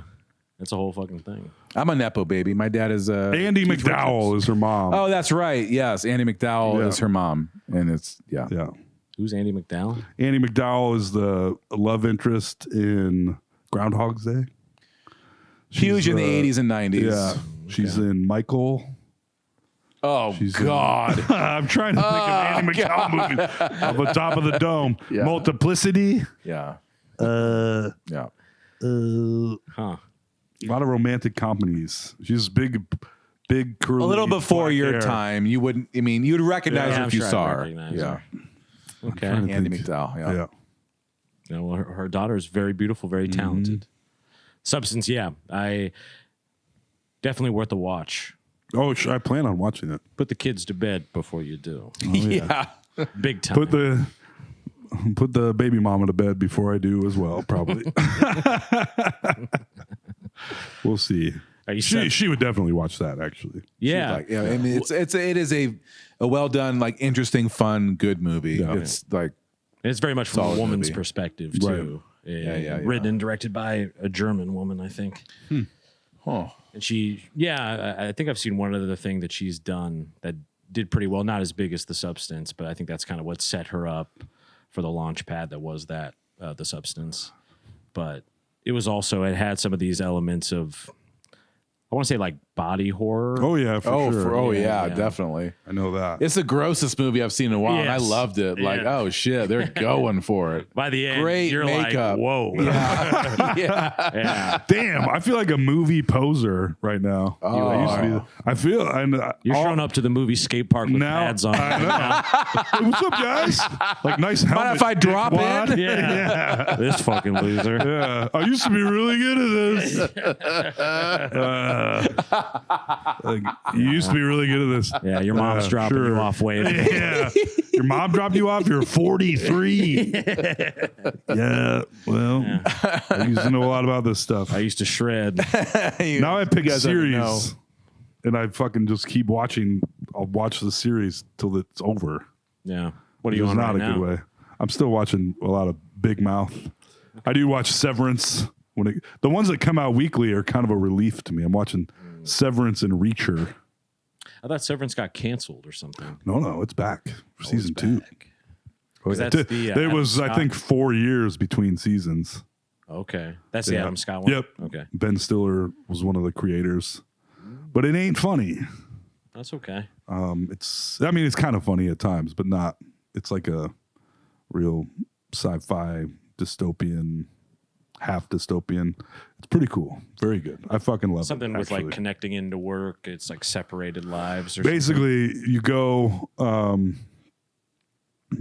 That's a whole fucking thing. I'm a Nepo baby. My dad is Andy Keith McDowell Richards. is her mom. Oh, that's right. Yes, Andy McDowell is her mom. And it's, Yeah. Who's Andy McDowell? Andy McDowell is the love interest in Groundhog's Day. huge in the 80s and 90s. Yeah. She's in Michael. Oh, She's God. I'm trying to think of Andy McDowell movies off the top of the dome. Yeah. Multiplicity. Yeah. Yeah. Huh. A lot of romantic comedies. She's big curly. A little before black your hair. time. You wouldn't, you'd recognize Yeah, her I'm if you sure I'd saw her. recognize Yeah. her. Okay. Andy think. McDowell. Yeah. You know, her daughter is very beautiful, very talented. Substance, yeah. I definitely worth a watch. Oh, I plan on watching it. Put the kids to bed before you do. Yeah. Big time. Put the baby mama to bed before I do as well, probably. We'll see. Are you set? She would definitely watch that, actually. Yeah. Like, yeah, I mean, it is a well done, like interesting, fun, good movie. Yeah. It's like It's very much from a Solid woman's movie. perspective, too. Yeah. Written and directed by a German woman, I think. oh, And I think I've seen one other thing that she's done that did pretty well. Not as big as The Substance, but I think that's kind of what set her up for the launch pad that was The Substance. But it had some of these elements of, I want to say like body horror. Oh, yeah, for sure. Yeah. definitely. I know that. It's the grossest movie I've seen in a while, and I Yes. loved it. Like, Yeah. oh shit, they're going for it. By the end, Great you're makeup. like, whoa. Yeah. Yeah. Damn, I feel like a movie poser right now. I used to be. I feel. You're showing up to the movie skate park with now. pads on. I know. Hey, what's up, guys? Like nice helmet. Mind if I drop dickwad. in? Yeah. This fucking loser. Yeah, I used to be really good at this. Like, you used to be really good at this. Yeah, your mom's dropping sure. you off wave. Yeah, your mom dropped you off. You're 43. Yeah, well, I used to know a lot about this stuff. I used to shred. Now I pick You guys already know. series, and I fucking just keep watching. I'll watch the series till it's over. Yeah. What are you It's on not right a now? good way. I'm still watching a lot of Big Mouth. I do watch Severance. The ones that come out weekly are kind of a relief to me. I'm watching Severance and Reacher. I thought Severance got canceled or something. No, it's back for season 2. Oh, yeah. that's the, There Adam was, I Scott- think, 4 years between seasons. Okay. That's the Yeah. Adam Scott one? Yep. Okay. Ben Stiller was one of the creators, but it ain't funny. That's okay. It's kind of funny at times, but not. It's like a real sci-fi dystopian, half dystopian. It's pretty cool. Very good. I fucking love Something it. with actually. like connecting into work. It's like separated lives or Basically, you go,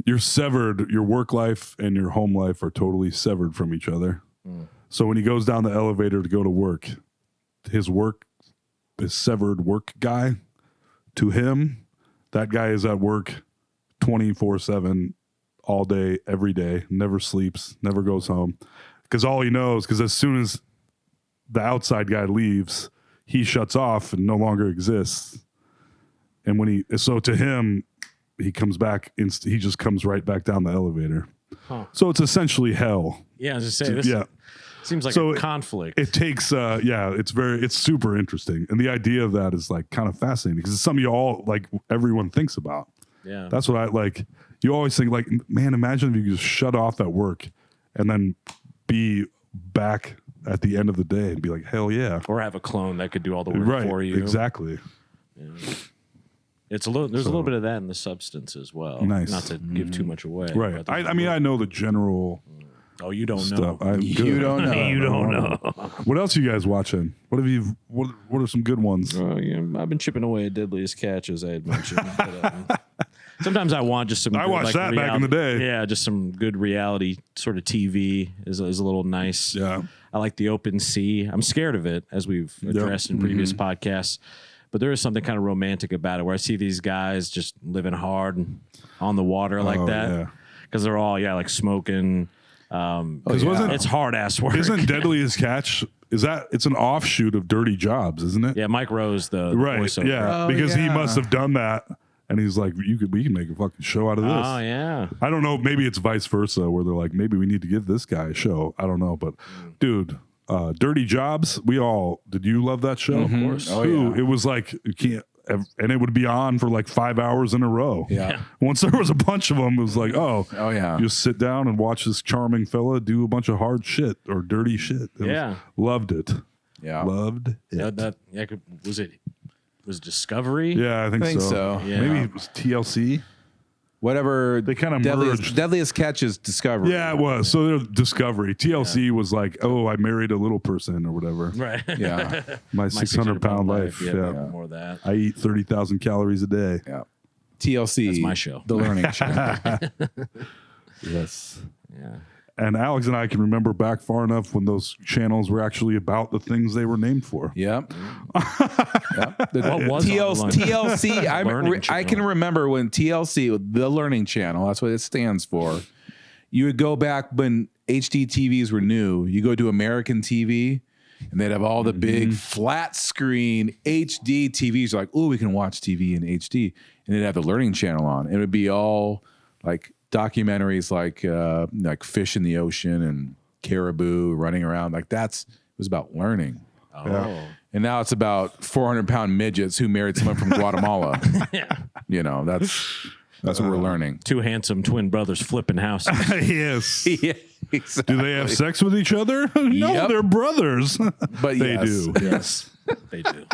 you're severed, your work life and your home life are totally severed from each other. So when he goes down the elevator to go to work, his severed work guy, to him, that guy is at work 24/7 all day, every day, never sleeps, never goes home. Because all he knows, because as soon as the outside guy leaves, he shuts off and no longer exists. And so to him, he comes back, he just comes right back down the elevator. Huh. So it's essentially hell. Yeah, I was just saying, this Yeah. seems like So a conflict. It takes, it's super interesting. And the idea of that is like kind of fascinating because it's something everyone thinks about. yeah. That's what I like. You always think like, man, imagine if you could just shut off at work and then be back at the end of the day and be like, hell yeah. Or have a clone that could do all the work Right. for you. Exactly. There's a little bit of that in The Substance as well. Nice. Not to give too much away. Right. but there's I know the general Oh, you don't stuff. know. I'm good. You don't know. You don't know. What else are you guys watching? What are some good ones? Yeah, I've been chipping away at Deadliest Catch, as I had mentioned. But, sometimes I want just some. I good, watched that back in the day. Yeah, just some good reality sort of TV is a little nice. Yeah. I like The Open Sea. I'm scared of it, as we've addressed in previous podcasts. But there is something kind of romantic about it, where I see these guys just living hard on the water like that, yeah. because they're all like smoking. Because It's hard ass work. Isn't Deadliest Catch? It's an offshoot of Dirty Jobs, isn't it? Yeah, Mike Rose, the Right. voiceover. Yeah, Oh, because he yeah. must have done that, and he's like, we can make a fucking show out of this. Oh yeah. I don't know. Maybe it's vice versa, where they're like, maybe we need to give this guy a show. I don't know, but dude, Dirty Jobs. Did you love that show? Of course. Oh, Dude, yeah. it was like you can't. And it would be on for like 5 hours in a row. Yeah. Once there was a bunch of them, it was like, Oh, yeah. just sit down and watch this charming fella do a bunch of hard shit or dirty shit. Loved it. Yeah. Loved it. Was it Discovery? Yeah, I think so. Yeah. Maybe it was TLC. Whatever. They kinda merged. Deadliest Catch is Discovery. Yeah, it was. So there was Discovery. TLC was like, oh, I married a little person or whatever. Right. Yeah. My 600-pound life. Yeah. More of that. I eat 30,000 calories a day. Yeah. TLC. That's my show. The Learning Channel. Yes. Yeah. And Alex and I can remember back far enough when those channels were actually about the things they were named for. Yep. What was TLC? Learning I can Channel. remember when TLC, the Learning Channel, that's what it stands for. You would go back when HD TVs were new. You go to American TV, and they'd have all the big flat screen HD TVs. You're like, oh, we can watch TV in HD, and they'd have the Learning Channel on. It would be all like documentaries, like fish in the ocean and caribou running around. Like it was about learning. Oh. And now it's about 400-pound midgets who married someone from Guatemala. You know, that's what we're learning. Two handsome twin brothers flipping houses. Yes. Yeah, exactly. Do they have sex with each other? No, Yep. they're brothers. But they yes. do. Yes, they do.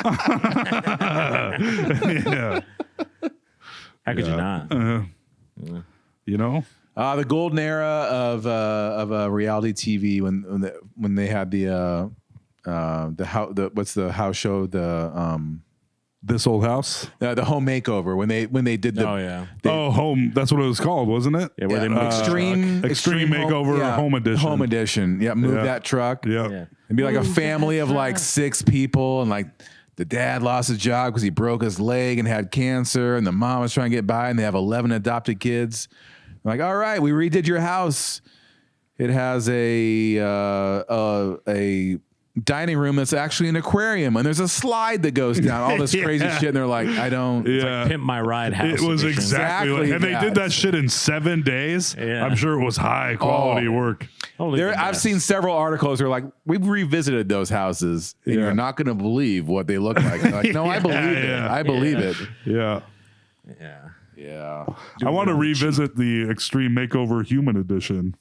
Yeah. How could you not? You know? The golden era of reality TV when they had the what's the house show This Old House? the home makeover when they did the Oh yeah. Home. That's what it was called, wasn't it? Yeah, where they moved Extreme Makeover Home Edition. Home edition. Yeah, move Yeah. that truck. Yeah. Yeah. And be like a family of like 6 people, and like the dad lost his job because he broke his leg and had cancer, and the mom was trying to get by, and they have 11 adopted kids. Like, all right, we redid your house. It has a dining room that's actually an aquarium, and there's a slide that goes down. All this crazy shit, and they're like, I don't. Yeah. Pimp My Ride house. It was edition. exactly like, and they that. did that shit in 7 days. Yeah. I'm sure it was high quality work. Holy I've goodness. seen several articles where like we've revisited those houses, and Yeah. you're not going to believe what they look like. They're like, no, I believe it. yeah. I believe it. Yeah. Yeah. Yeah. I want to revisit the Extreme Makeover Human Edition.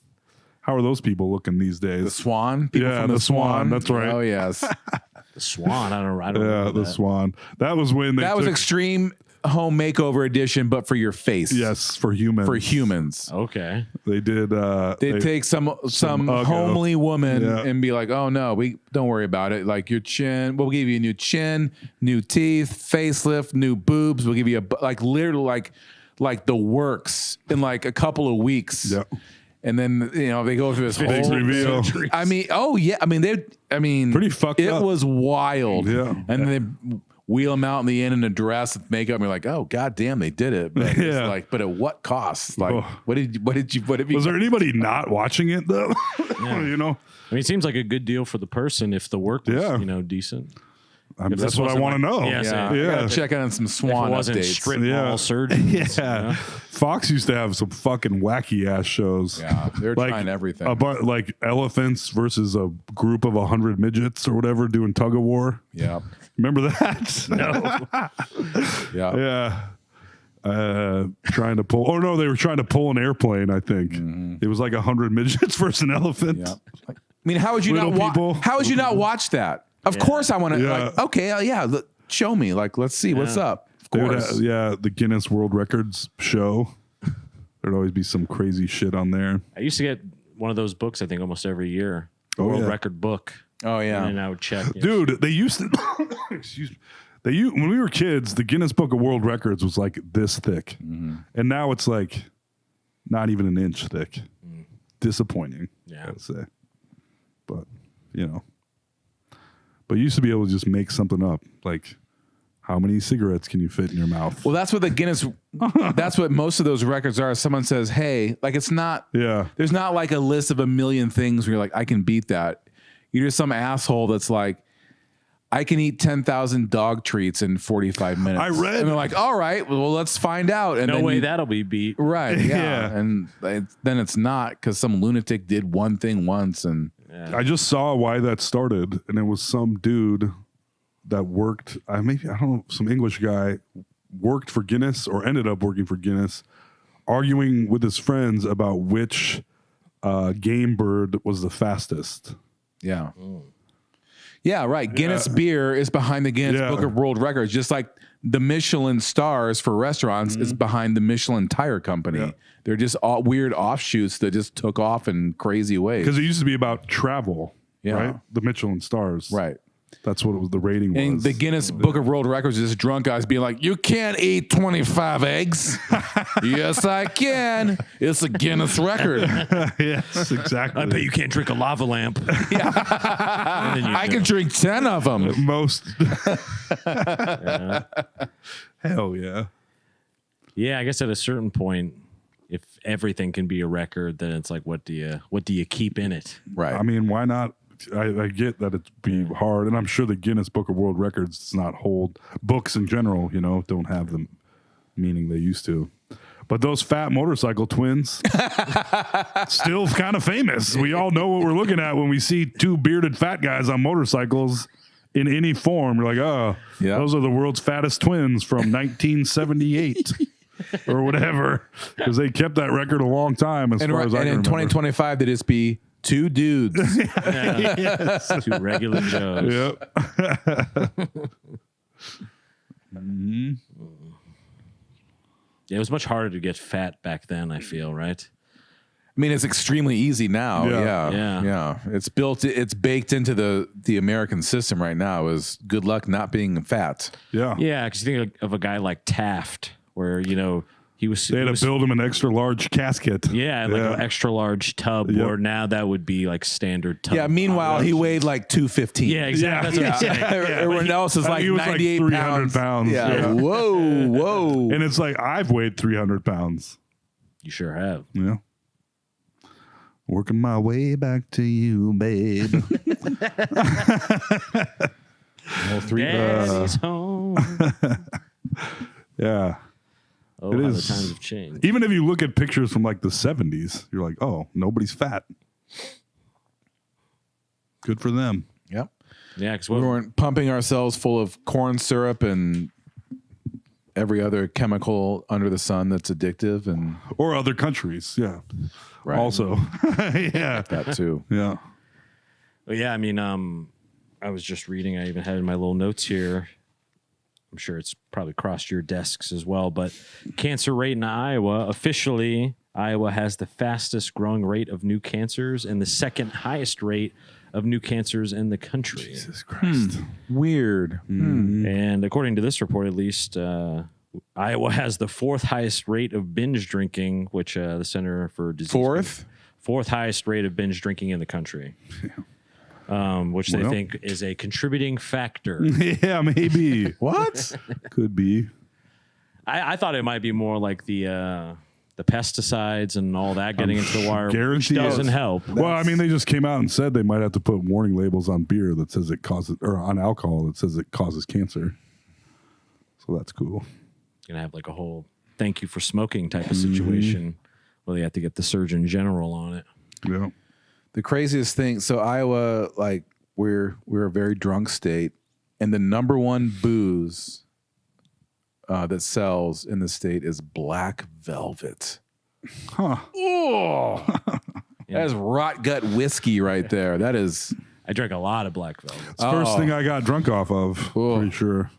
How are those people looking these days? The Swan. People Yeah, from the Swan, that's right. Oh yes, The Swan. I don't Yeah, know the that. Swan. That was when they that was took- Extreme Home Makeover Edition, but for your face. Yes, for humans. For humans. Okay. They did. They take some Uggo. homely woman Yeah. and be like, "Oh no, we don't worry about it. Like your chin, we'll give you a new chin, new teeth, facelift, new boobs. We'll give you literally like the works in like a couple of weeks." Yeah. And then they go through this Big whole reveal. I mean, oh yeah, Pretty fucked It up. was wild. Yeah. And they wheel them out in the end in a dress with makeup. And you're like, oh goddamn, they did it. But Yeah. it's like, but at what cost? Like, Oh. what have you? Was there anybody not watching it though? You know, I mean, it seems like a good deal for the person if the work was, Yeah. decent. I mean, If that's this what I wasn't want to like- know. Yeah, Yeah, same. I gotta Yeah. check on some If Swan it wasn't updates. strip Yeah. mall surgeons. Yeah. Fox used to have some fucking wacky ass shows. Yeah, they're trying everything. Like elephants versus a group of 100 midgets or whatever doing tug of war. Yeah, Remember that? yeah. Yeah. Trying to pull. Oh no, they were trying to pull an airplane. I think it was like 100 midgets versus an elephant. Yeah. I mean, how would you Little not people. How would you not watch that? Of course, I want to. Yeah. Like, okay, show me. Like, let's see what's up. Of They would course. have- yeah, the Guinness World Records show. There'd always be some crazy shit on there. I used to get one of those books, I think, almost every year. The Oh, World yeah. Record book. Oh yeah. And I would check. Dude, they used to. Excuse me. When we were kids, the Guinness Book of World Records was like this thick, and now it's like not even an inch thick. Disappointing, Yeah. I'd say. But but you used to be able to just make something up. Like, How many cigarettes can you fit in your mouth? Well, that's what the Guinness. That's what most of those records are. Someone says, "Hey, like it's not." Yeah. There's not like a list of a million things where you're like, "I can beat that." You're just some asshole that's like, "I can eat 10,000 dog treats in 45 minutes." I read- and they're like, "All right, well, let's find out." And No then way that'll be beat. right? Yeah, Yeah. and then it's not because some lunatic did one thing once, and I just saw why that started, and it was some dude that worked. I don't know, some English guy worked for Guinness or ended up working for Guinness, arguing with his friends about which game bird was the fastest. yeah. Yeah, right. Guinness beer is behind the Guinness Yeah. Book of World Records, just like the Michelin stars for restaurants is behind the Michelin Tire Company. Yeah. They're just all weird offshoots that just took off in crazy ways. Because it used to be about travel, Yeah. right? The Michelin stars. Right. That's what it was, the rating And was. the Guinness Book of World Records is drunk guys being like, "You can't eat 25 eggs." Yes, I can. It's a Guinness record. Yes, exactly. I bet you can't drink a lava lamp. I can drink 10 of them. Most. Hell yeah. Yeah, I guess at a certain point, if everything can be a record, then it's like, what do you keep in it? Right. I mean, why not? I get that it'd be hard, and I'm sure the Guinness Book of World Records does not hold books in general, don't have the meaning they used to. But those fat motorcycle twins, still kind of famous. We all know what we're looking at when we see two bearded fat guys on motorcycles in any form. We're like, oh, Yeah. those are the world's fattest twins from 1978 or whatever, because they kept that record a long time as far as I and can in remember. 2025, they just be two dudes. Two regular Joes. Yep. Yeah, it was much harder to get fat back then, I feel, right? I mean, it's extremely easy now. Yeah. Yeah. It's baked into the American system right now. Is good luck not being fat. Yeah. Yeah, because you think of a guy like Taft, where, he was... They had to build him an extra large casket. Yeah, like an extra large tub, Yep. where now that would be like standard tub. Yeah. Meanwhile, he weighed like 215. Yeah, exactly. Yeah. That's what I'm saying. Everyone else is like he was like 98 300 pounds. pounds. Yeah. Yeah. Whoa. And it's like, I've weighed 300 pounds. You sure have. Yeah. Working my way back to you, babe. Daddy's home. Yeah. Oh, It how is. the times have changed. Even if you look at pictures from like the 70s, you're like, oh, nobody's fat. Good for them. Yep. Yeah, because We weren't pumping ourselves full of corn syrup and every other chemical under the sun that's addictive, and Or other countries. Yeah. right. Also. Yeah. that too. Yeah. Well, yeah, I mean, I was just reading. I even had in my little notes here. I'm sure it's probably crossed your desks as well. But cancer rate in Iowa, officially, Iowa has the fastest growing rate of new cancers and the second highest rate of new cancers in the country. Jesus Christ. Weird. And according to this report, at least, Iowa has the fourth highest rate of binge drinking, which the Center for Disease fourth highest rate of binge drinking in the country. Which they think is a contributing factor. Yeah, maybe. What? Could be. I thought it might be more like the pesticides and all that getting into the wire, which Guarantee doesn't it. help. Well, I mean, they just came out and said they might have to put warning labels on beer that says it causes, or on alcohol that says it causes cancer. So that's cool. Gonna have like a whole "thank you for smoking" type of situation where they have to get the Surgeon General on it. Yeah. The craziest thing. So Iowa, like we're a very drunk state, and the number one booze that sells in the state is Black Velvet. Huh. Oh, that is rot gut whiskey right there. That is. I drank a lot of Black Velvet. It's the first thing I got drunk off of. Oh. Pretty sure.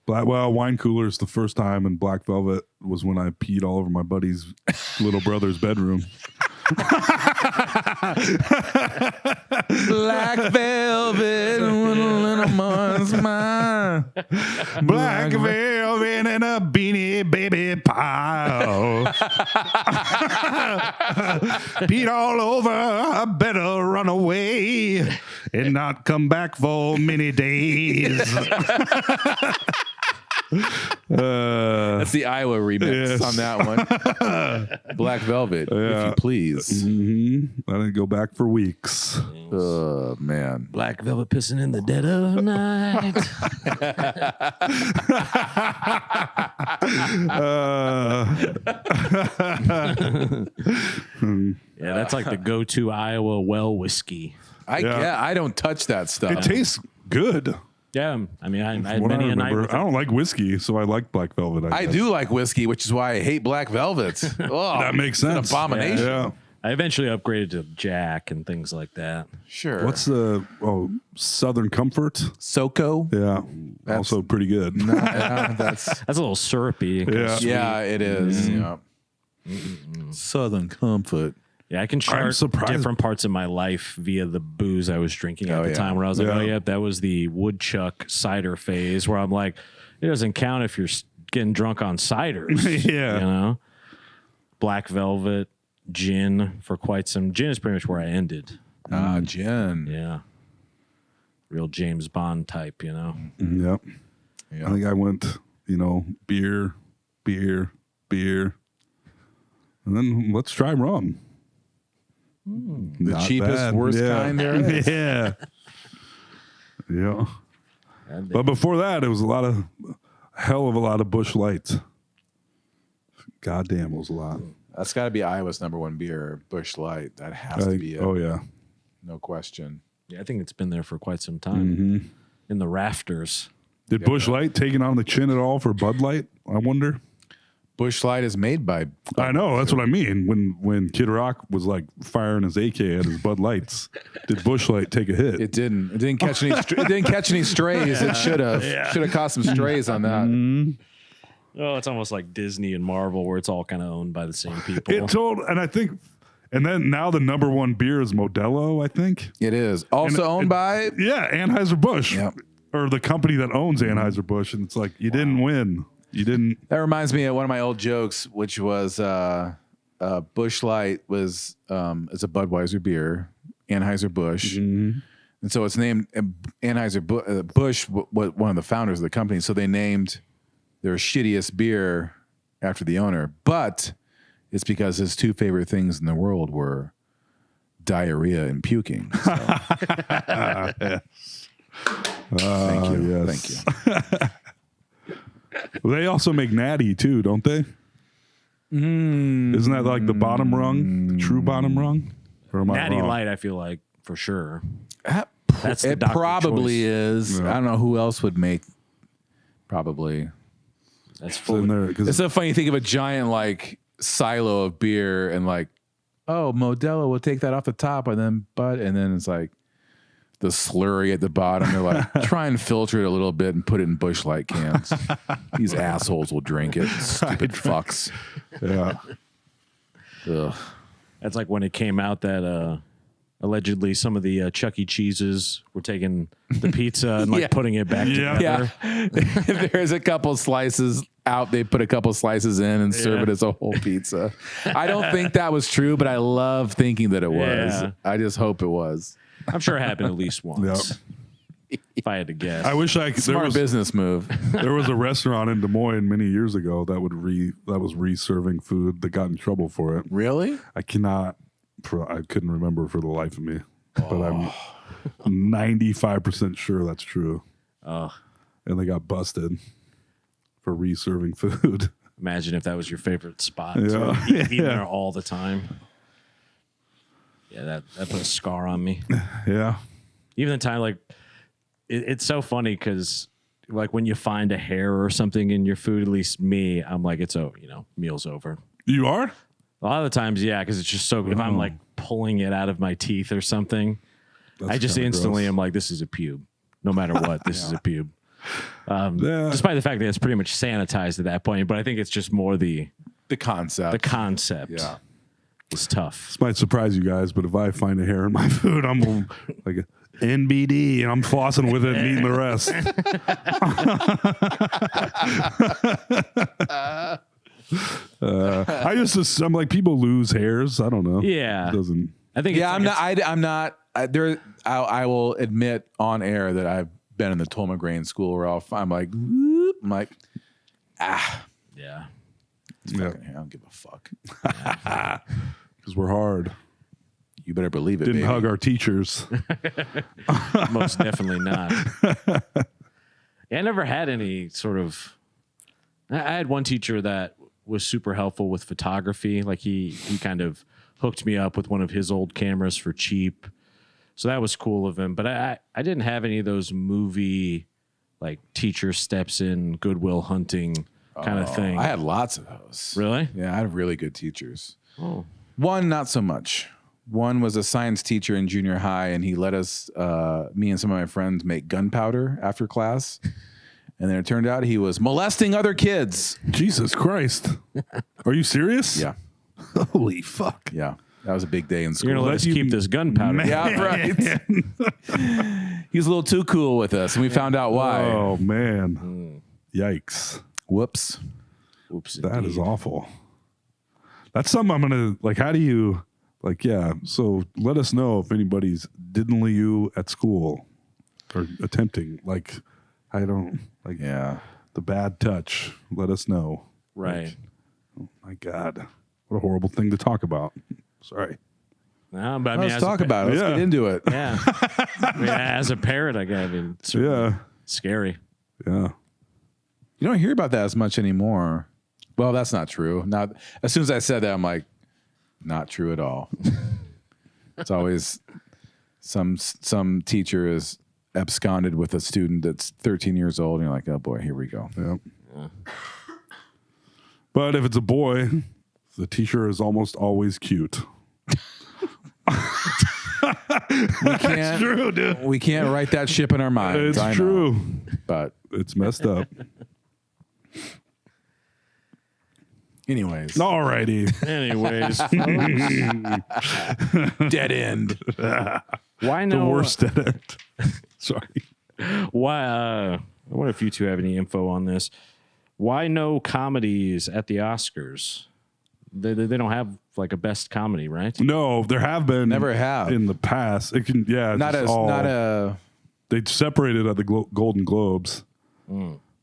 Wine coolers the first time, and Black Velvet was when I peed all over my buddy's little brother's bedroom. Black Velvet, little month's mine. Black Velvet and a beanie baby pile. Peed all over, I better run away. and not come back for many days. That's the Iowa remix yes. on that one. Black Velvet, if you please. I didn't go back for weeks. Oh, man. Black Velvet pissing in the dead of night. Yeah, that's like the go-to Iowa well whiskey. I don't touch that stuff. It tastes good. Yeah, I mean, I had What I many a night. remember. With I don't like whiskey, so I like Black Velvet. I guess. do like whiskey, which is why I hate Black Velvet. Oh, That makes it's an sense. abomination. Yeah. I eventually upgraded to Jack and things like that. Sure. What's the Southern Comfort? Soko? Yeah, also pretty good. That's That's a little syrupy. And Yeah. sweet. yeah, it is. Yeah. Southern Comfort. Yeah, I can chart surprised. different parts of my life via the booze I was drinking at Oh, the yeah. time. Where I was like, Yeah. oh yeah, that was the woodchuck cider phase. Where I'm like, it doesn't count if you're getting drunk on ciders. Yeah. you know, Black Velvet, gin for quite some. Gin is pretty much where I ended. Gin. Yeah, real James Bond type. You know. Yep. Yeah. I think I went, beer, and then let's try rum. The cheapest, worst kind there is. Yeah. Yeah. And But before that, it was hell of a lot of Busch Lights. Goddamn, it was a lot. That's got to be Iowa's #1 beer, Busch Light. That has to be it. Oh, yeah. No question. yeah, I think it's been there for quite some time. In the rafters. Did Busch Light take it on the chin at all for Bud Light? I wonder. Busch Light is made by. I know. That's what I mean. When Kid Rock was like firing his AK at his Bud Lights, did Busch Light take a hit? It didn't. It didn't catch any. It didn't catch any strays. It should have. Should have caught some strays on that. Oh, it's almost like Disney and Marvel, where it's all kind of owned by the same people. And I think, and then now the #1 beer is Modelo, I think. It is also owned by. Yeah, Anheuser-Busch. Yep. Or the company that owns Anheuser-Busch. And it's like, you didn't win. You didn't. That reminds me of one of my old jokes, which was Busch Light is a Budweiser beer, Anheuser-Busch. And so it's named Anheuser-Busch, one of the founders of the company. So they named their shittiest beer after the owner. But it's because his two favorite things in the world were diarrhea and puking. So. Thank you. Yes. Thank you. They also make Natty too, don't they? Isn't that like the bottom rung, the true bottom rung? Or am I Natty wrong? Light, I feel like, for sure. That's the It Dr. probably choice. is. Yeah. I don't know who else would make. Probably. That's It's in full. there, 'cause It's so funny. You think of a giant like silo of beer and like, oh, Modelo will take that off the top and then it's like the slurry at the bottom. They're like, try and filter it a little bit and put it in Busch Light cans. These assholes will drink it. Stupid fucks. yeah. Ugh. That's like when it came out that allegedly some of the Chuck E. Cheese's were taking the pizza and like Yeah. putting it back together. Yeah. If there's a couple slices out, they put a couple slices in and serve Yeah. it as a whole pizza. I don't think that was true, but I love thinking that it was. Yeah. I just hope it was. I'm sure it happened at least once. If I had to guess. I wish I could. Smart business move. There was a restaurant in Des Moines many years ago that was reserving food that got in trouble for it. Really? I couldn't remember for the life of me, but I'm 95% sure that's true. Oh, And they got busted for reserving food. imagine if that was your favorite spot. Yeah. too. Eating there all the time. Yeah, that put a scar on me. Yeah. Even the time, like, it's so funny because, like, when you find a hair or something in your food, at least me, I'm like, meal's over. You are? A lot of the times, yeah, because it's just so. If I'm like pulling it out of my teeth or something, That's I just kinda instantly gross. am like, this is a pube. No matter what, this is a pube. Yeah. Despite the fact that it's pretty much sanitized at that point, but I think it's just more the The concept. concept. Is tough. This might surprise you guys, but if I find a hair in my food, I'm like NBD and I'm flossing with it and eating the rest. I'm like, people lose hairs. I don't know. Yeah. It doesn't. I think. Yeah, it's, I'm not. I will admit on air that I've been in the Tolma school where I'm like, whoop, I'm like, Yeah. Yeah. I don't give a fuck. Because we're hard. You better believe it. Didn't baby. hug our teachers. Most definitely not. Yeah, I never had any sort of. I had one teacher that was super helpful with photography. Like he kind of hooked me up with one of his old cameras for cheap. So that was cool of him. But I didn't have any of those movie like teacher steps in Goodwill Hunting kind of thing. I had lots of those. Really? Yeah, I had really good teachers. Oh. One, not so much. One was a science teacher in junior high, and he let us, me and some of my friends, make gunpowder after class. And then it turned out he was molesting other kids. Jesus Christ. Are you serious? Yeah. Holy fuck. Yeah. That was a big day in school. You're going to let us keep this gunpowder. Yeah, right. He's a little too cool with us, and we found out why. Oh, man. Yikes. Whoops. Oops. That is indeed. awful. That's something I'm going to, like, how do you, like, yeah. So let us know if anybody's diddling you at school or attempting. Like, I don't, like, Yeah. the bad touch. Let us know. Right. Like, oh, my God. What a horrible thing to talk about. Sorry. No, but I mean, Let's as a talk pa- about it. Let's Yeah. get into it. Yeah. I mean, as a parent, I mean, it's Yeah. scary. Yeah. You don't hear about that as much anymore. Well, that's not true. Not as soon as I said that, I'm like, not true at all. It's always some teacher is absconded with a student that's 13 years old, and you're like, oh boy, here we go. Yep. But if it's a boy, the teacher is almost always cute. That's True, dude. We can't write that ship in our minds. It's I know. true. But It's messed up. anyways, Anyways, dead end. why The no? worst at it. Sorry. Why? I wonder if you two have any info on this. Why no comedies at the Oscars? They don't have like a best comedy, right? No, there have been Never have. in the past. It can Not just as all, not a they separated at the Golden Globes,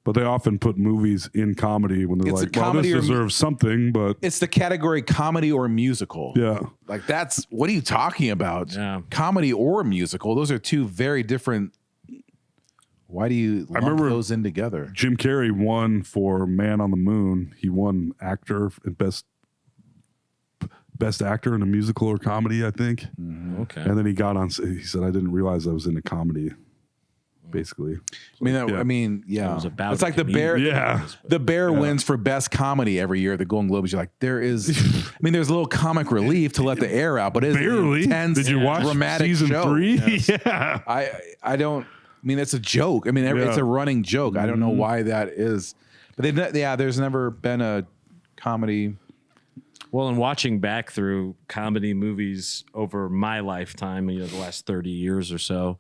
but they often put movies in comedy when they're It's a like, well, this comedy or deserves something, but it's the category comedy or musical. yeah, Like that's what are you talking about? Yeah. Comedy or musical. Those are two very different. Why do you lump remember- those in together? Jim Carrey won for Man on the Moon. He won actor and best actor in a musical or comedy, I think. Okay. And then he got on. He said, "I didn't realize I was in a comedy." Basically, I mean, It was about It's a like the bear. comedian. yeah. The Bear wins for best comedy every year at the Golden Globes. You're like, there is. I mean, there's a little comic relief to let the air out, but it's Barely. intense. Did you watch dramatic season show. 3? Yeah. I don't. I mean, it's a joke. I mean, it's Yeah. a running joke. I don't know why that is, but there's never been a comedy. Well, in watching back through comedy movies over my lifetime, the last 30 years or so,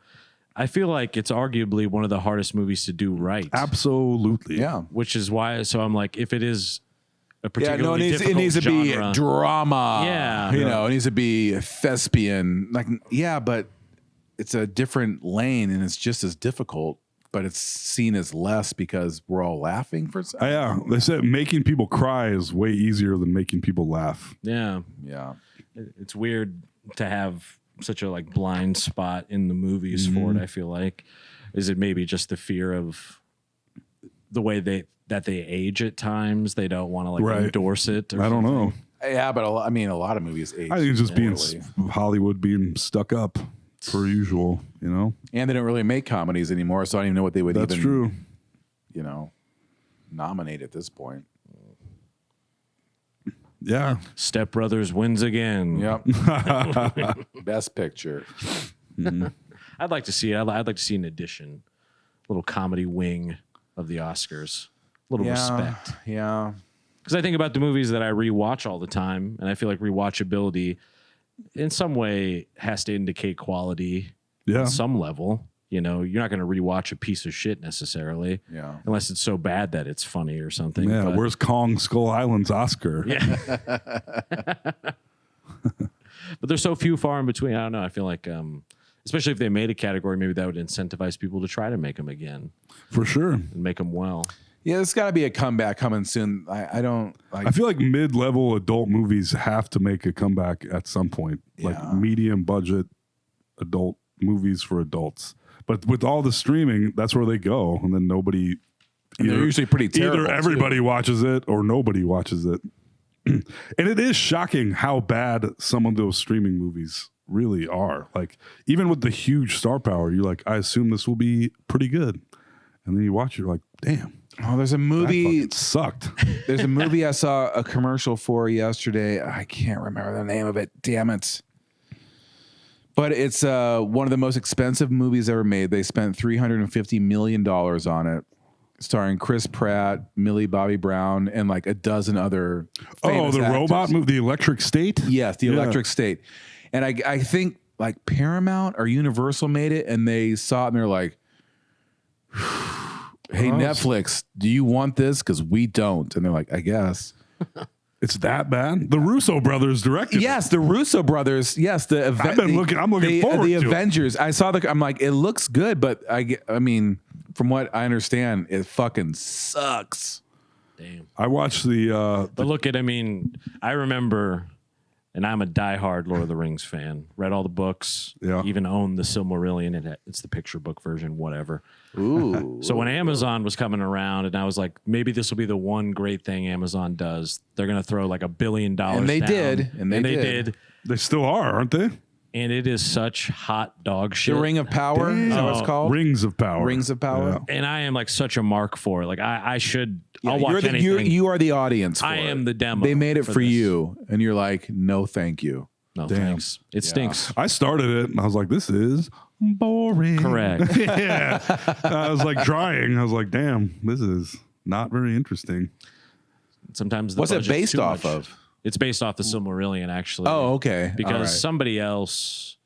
I feel like it's arguably one of the hardest movies to do right. Absolutely. Yeah. Which is why, so I'm like, if it is a Yeah, particularly no, it difficult needs to genre, be drama. Yeah. You know, it needs to be thespian. Like, yeah, but it's a different lane and it's just as difficult, but it's seen as less because we're all laughing for something. Yeah. They said making people cry is way easier than making people laugh. yeah, Yeah. it's weird to have such a like blind spot in the movies for it. I feel like, is it maybe just the fear of the way they age at times? They don't want to like Right. endorse it. Or I don't something. know. Yeah, but a lot of movies age. I think it's just poorly. being Hollywood being stuck up per usual, you know? And they don't really make comedies anymore, so I don't even know what they would That's even, true. Nominate at this point. Yeah. Step Brothers wins again. Yep. Best picture. I'd like to see it. I'd like to see an addition, little comedy wing of the Oscars, a little respect. Yeah. Because I think about the movies that I rewatch all the time, and I feel like rewatchability, in some way, has to indicate quality Yeah. on some level. You're not going to rewatch a piece of shit necessarily, Yeah. unless it's so bad that it's funny or something. Yeah. But, Where's Kong Skull Island's Oscar? yeah. But there's so few far in between. I don't know. I feel like especially if they made a category, maybe that would incentivize people to try to make them again For sure. and make them well. Yeah, there's got to be a comeback coming soon. I don't like. I feel like mid-level adult movies have to make a comeback at some point. Like Yeah. medium budget adult movies for adults. But with all the streaming, that's where they go, and then nobody. And they're usually pretty terrible, Either everybody watches it or nobody watches it. And it is shocking how bad some of those streaming movies really are. Like even with the huge star power, you're like, I assume this will be pretty good, and then you watch it, you're like, damn. Oh, there's a That movie. fucking sucked. There's a movie I saw a commercial for yesterday. I can't remember the name of it. Damn it. But it's one of the most expensive movies ever made. They spent $350 million on it, starring Chris Pratt, Millie Bobby Brown, and like a dozen other famous The actors. robot movie, The Electric State? Yes, The Yeah. Electric State. And I think like Paramount or Universal made it, and they saw it and they're like, hey, Netflix, do you want this? Because we don't. And they're like, I guess. It's that bad? The Russo brothers directed it. Yes, the Russo brothers. Yes, the I'm looking forward the to it. Avengers. I saw I'm like, it looks good, but I mean, from what I understand, it fucking sucks. Damn. I watched the But look at, I mean, I remember, and I'm a diehard Lord of the Rings fan. Read all the books. Yeah. Even owned the Silmarillion. It's the picture book version, whatever. Ooh. So when Amazon was coming around, and I was like, maybe this will be the one great thing Amazon does. They're gonna throw like $1 billion. And they down. did. And they did. they still are, aren't they? And it is such hot dog shit. The Ring of Power. Is that what it's called? Rings of Power. Rings of Power. And I am like such a mark for it. Like I should. I'll You're watch the, anything. you are the audience. For I it. am the demo. They made it for this. you, and you're like, no, thank you. No Damn. thanks. It stinks. I started it and I was like, this is boring. Correct. Yeah. I was like trying. I was like, damn, this is not very interesting. Sometimes the What's it budget's based too off much. of? It's based off the Silmarillion, actually. Oh, okay. Because All right. somebody else.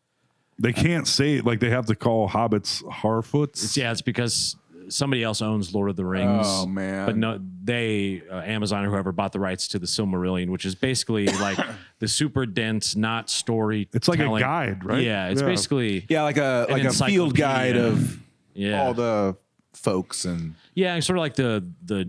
They can't say it. Like they have to call hobbits Harfoots. It's because somebody else owns Lord of the Rings. Oh, man. But no, they Amazon or whoever bought the rights to the Silmarillion, which is basically like the super dense, not story. It's like a guide, right? Yeah, it's Yeah. basically Yeah, like a field encyclopedia. guide of yeah. all the folks and Yeah, sort of like the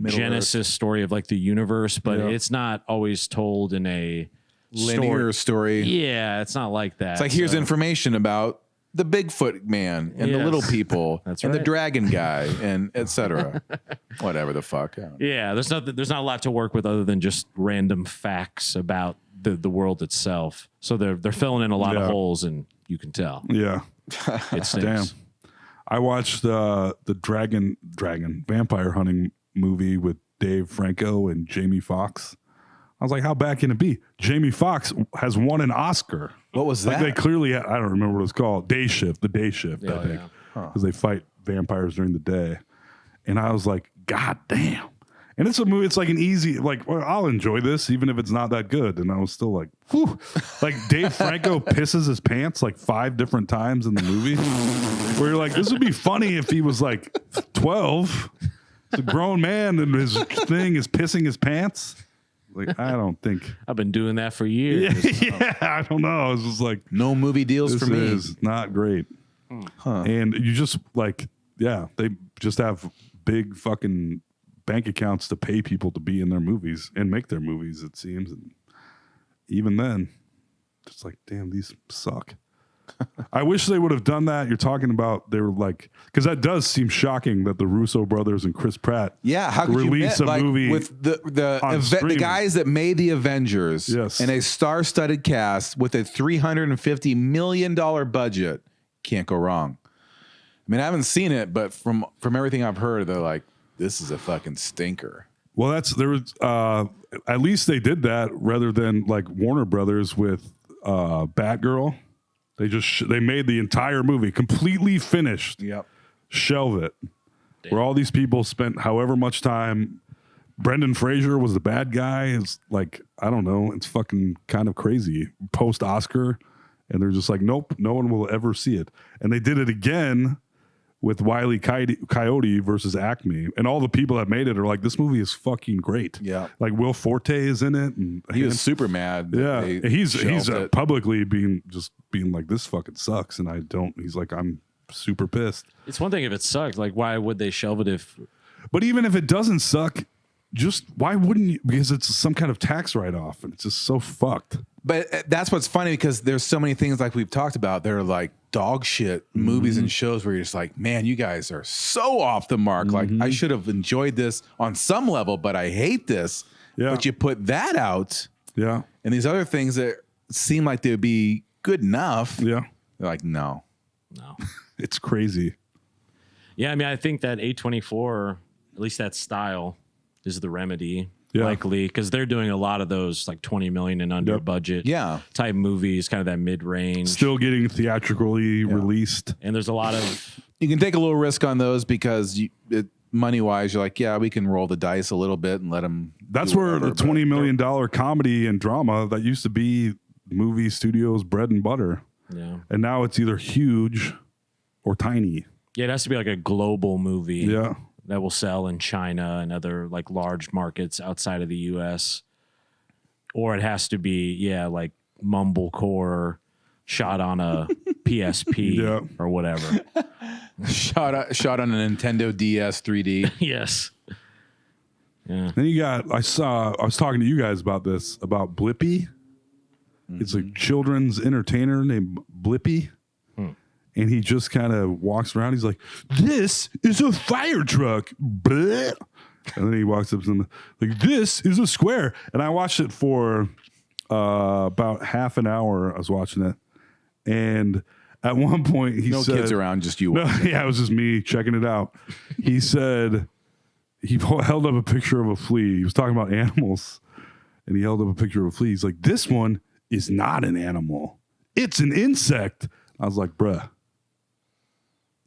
genesis story of like the universe, but Yeah. it's not always told in a linear story. Yeah, it's not like that. It's like here's information about the Bigfoot man and the Yes. little people That's and the right. dragon guy and etc. Whatever the fuck. I don't know. Yeah, there's not a lot to work with other than just random facts about the world itself. So they're filling in a lot of Yeah. holes, and you can tell Yeah. it stinks. Damn. I watched the dragon vampire hunting movie with Dave Franco and Jamie Foxx. I was like, how bad can it be? Jamie Foxx has won an Oscar. What was Like that? they clearly, I don't remember what it's called. The Day Shift, I Oh, think, yeah. because they fight vampires during the day. And I was like, God damn! And it's a movie. It's like an easy, like, well, I'll enjoy this even if it's not that good. And I was still like, whew. Like Dave Franco pisses his pants like 5 different times in the movie. Where you're like, this would be funny if he was like 12. It's a grown man and his thing is pissing his pants. Like, I don't think. I've been doing that for years. Yeah, I don't know. It's just like, No movie deals this for me. is not great. And you just like, yeah, they just have big fucking bank accounts to pay people to be in their movies and make their movies, it seems. And even then, it's like, damn, these suck. I wish they would have done that. You're talking about, they were like, because that does seem shocking that the Russo brothers and Chris Pratt Yeah, how could release you a movie with the on streaming. guys that made the Avengers Yes. and a star-studded cast with a $350 million budget? Can't go wrong. I mean, I haven't seen it, but from everything I've heard, they're like, this is a fucking stinker. Well, there was at least they did that rather than like Warner Brothers with Batgirl. They made the entire movie completely finished. Yep. Shelve it. Where all these people spent however much time. Brendan Fraser was the bad guy. It's like, I don't know. It's fucking kind of crazy. Post Oscar, and they're just like, nope, no one will ever see it. And they did it again with Wile E. Coyote versus Acme, and all the people that made it are like, this movie is fucking great. Yeah. Like Will Forte is in it, and He was super mad. yeah, he's it. publicly being like, this fucking sucks, and I don't. He's like, I'm super pissed. It's one thing if it sucked. Like, why would they shelve it if? But even if it doesn't suck, just why wouldn't you? Because it's some kind of tax write off, and it's just so fucked. But that's what's funny, because there's so many things like we've talked about. They're like dog shit movies and shows where you're just like, man, you guys are so off the mark. Like, I should have enjoyed this on some level, but I hate this. Yeah. But you put that out, Yeah, and these other things that seem like they would be good enough. yeah, They're like, no. it's crazy. Yeah, I mean, I think that A24, at least that style, is the remedy. Yeah. Likely, because they're doing a lot of those like 20 million and under Yep. budget Yeah. type movies, kind of that mid range. Still getting theatrically released. And there's a lot of You can take a little risk on those because money wise, you're like, yeah, we can roll the dice a little bit and let them. That's where the $20 million comedy and drama that used to be movie studios' bread and butter, yeah. and now it's either huge or tiny. Yeah, it has to be like a global movie. Yeah. That will sell in China and other like large markets outside of the US. Or it has to be, like mumblecore shot on a PSP Yeah. or whatever. shot on a Nintendo DS 3D. Yes. Yeah. Then you got, I was talking to you guys about this, about Blippi. It's a children's entertainer named Blippi. And he just kind of walks around. He's like, this is a fire truck. Bleh. And then he walks up to them like, this is a square. And I watched it for about half an hour. I was watching it. And at one point he No said, kids around, just you. No, yeah, it was just me checking it out. He said, he held up a picture of a flea. He was talking about animals. And he held up a picture of a flea. He's like, this one is not an animal. It's an insect. I was like, bruh.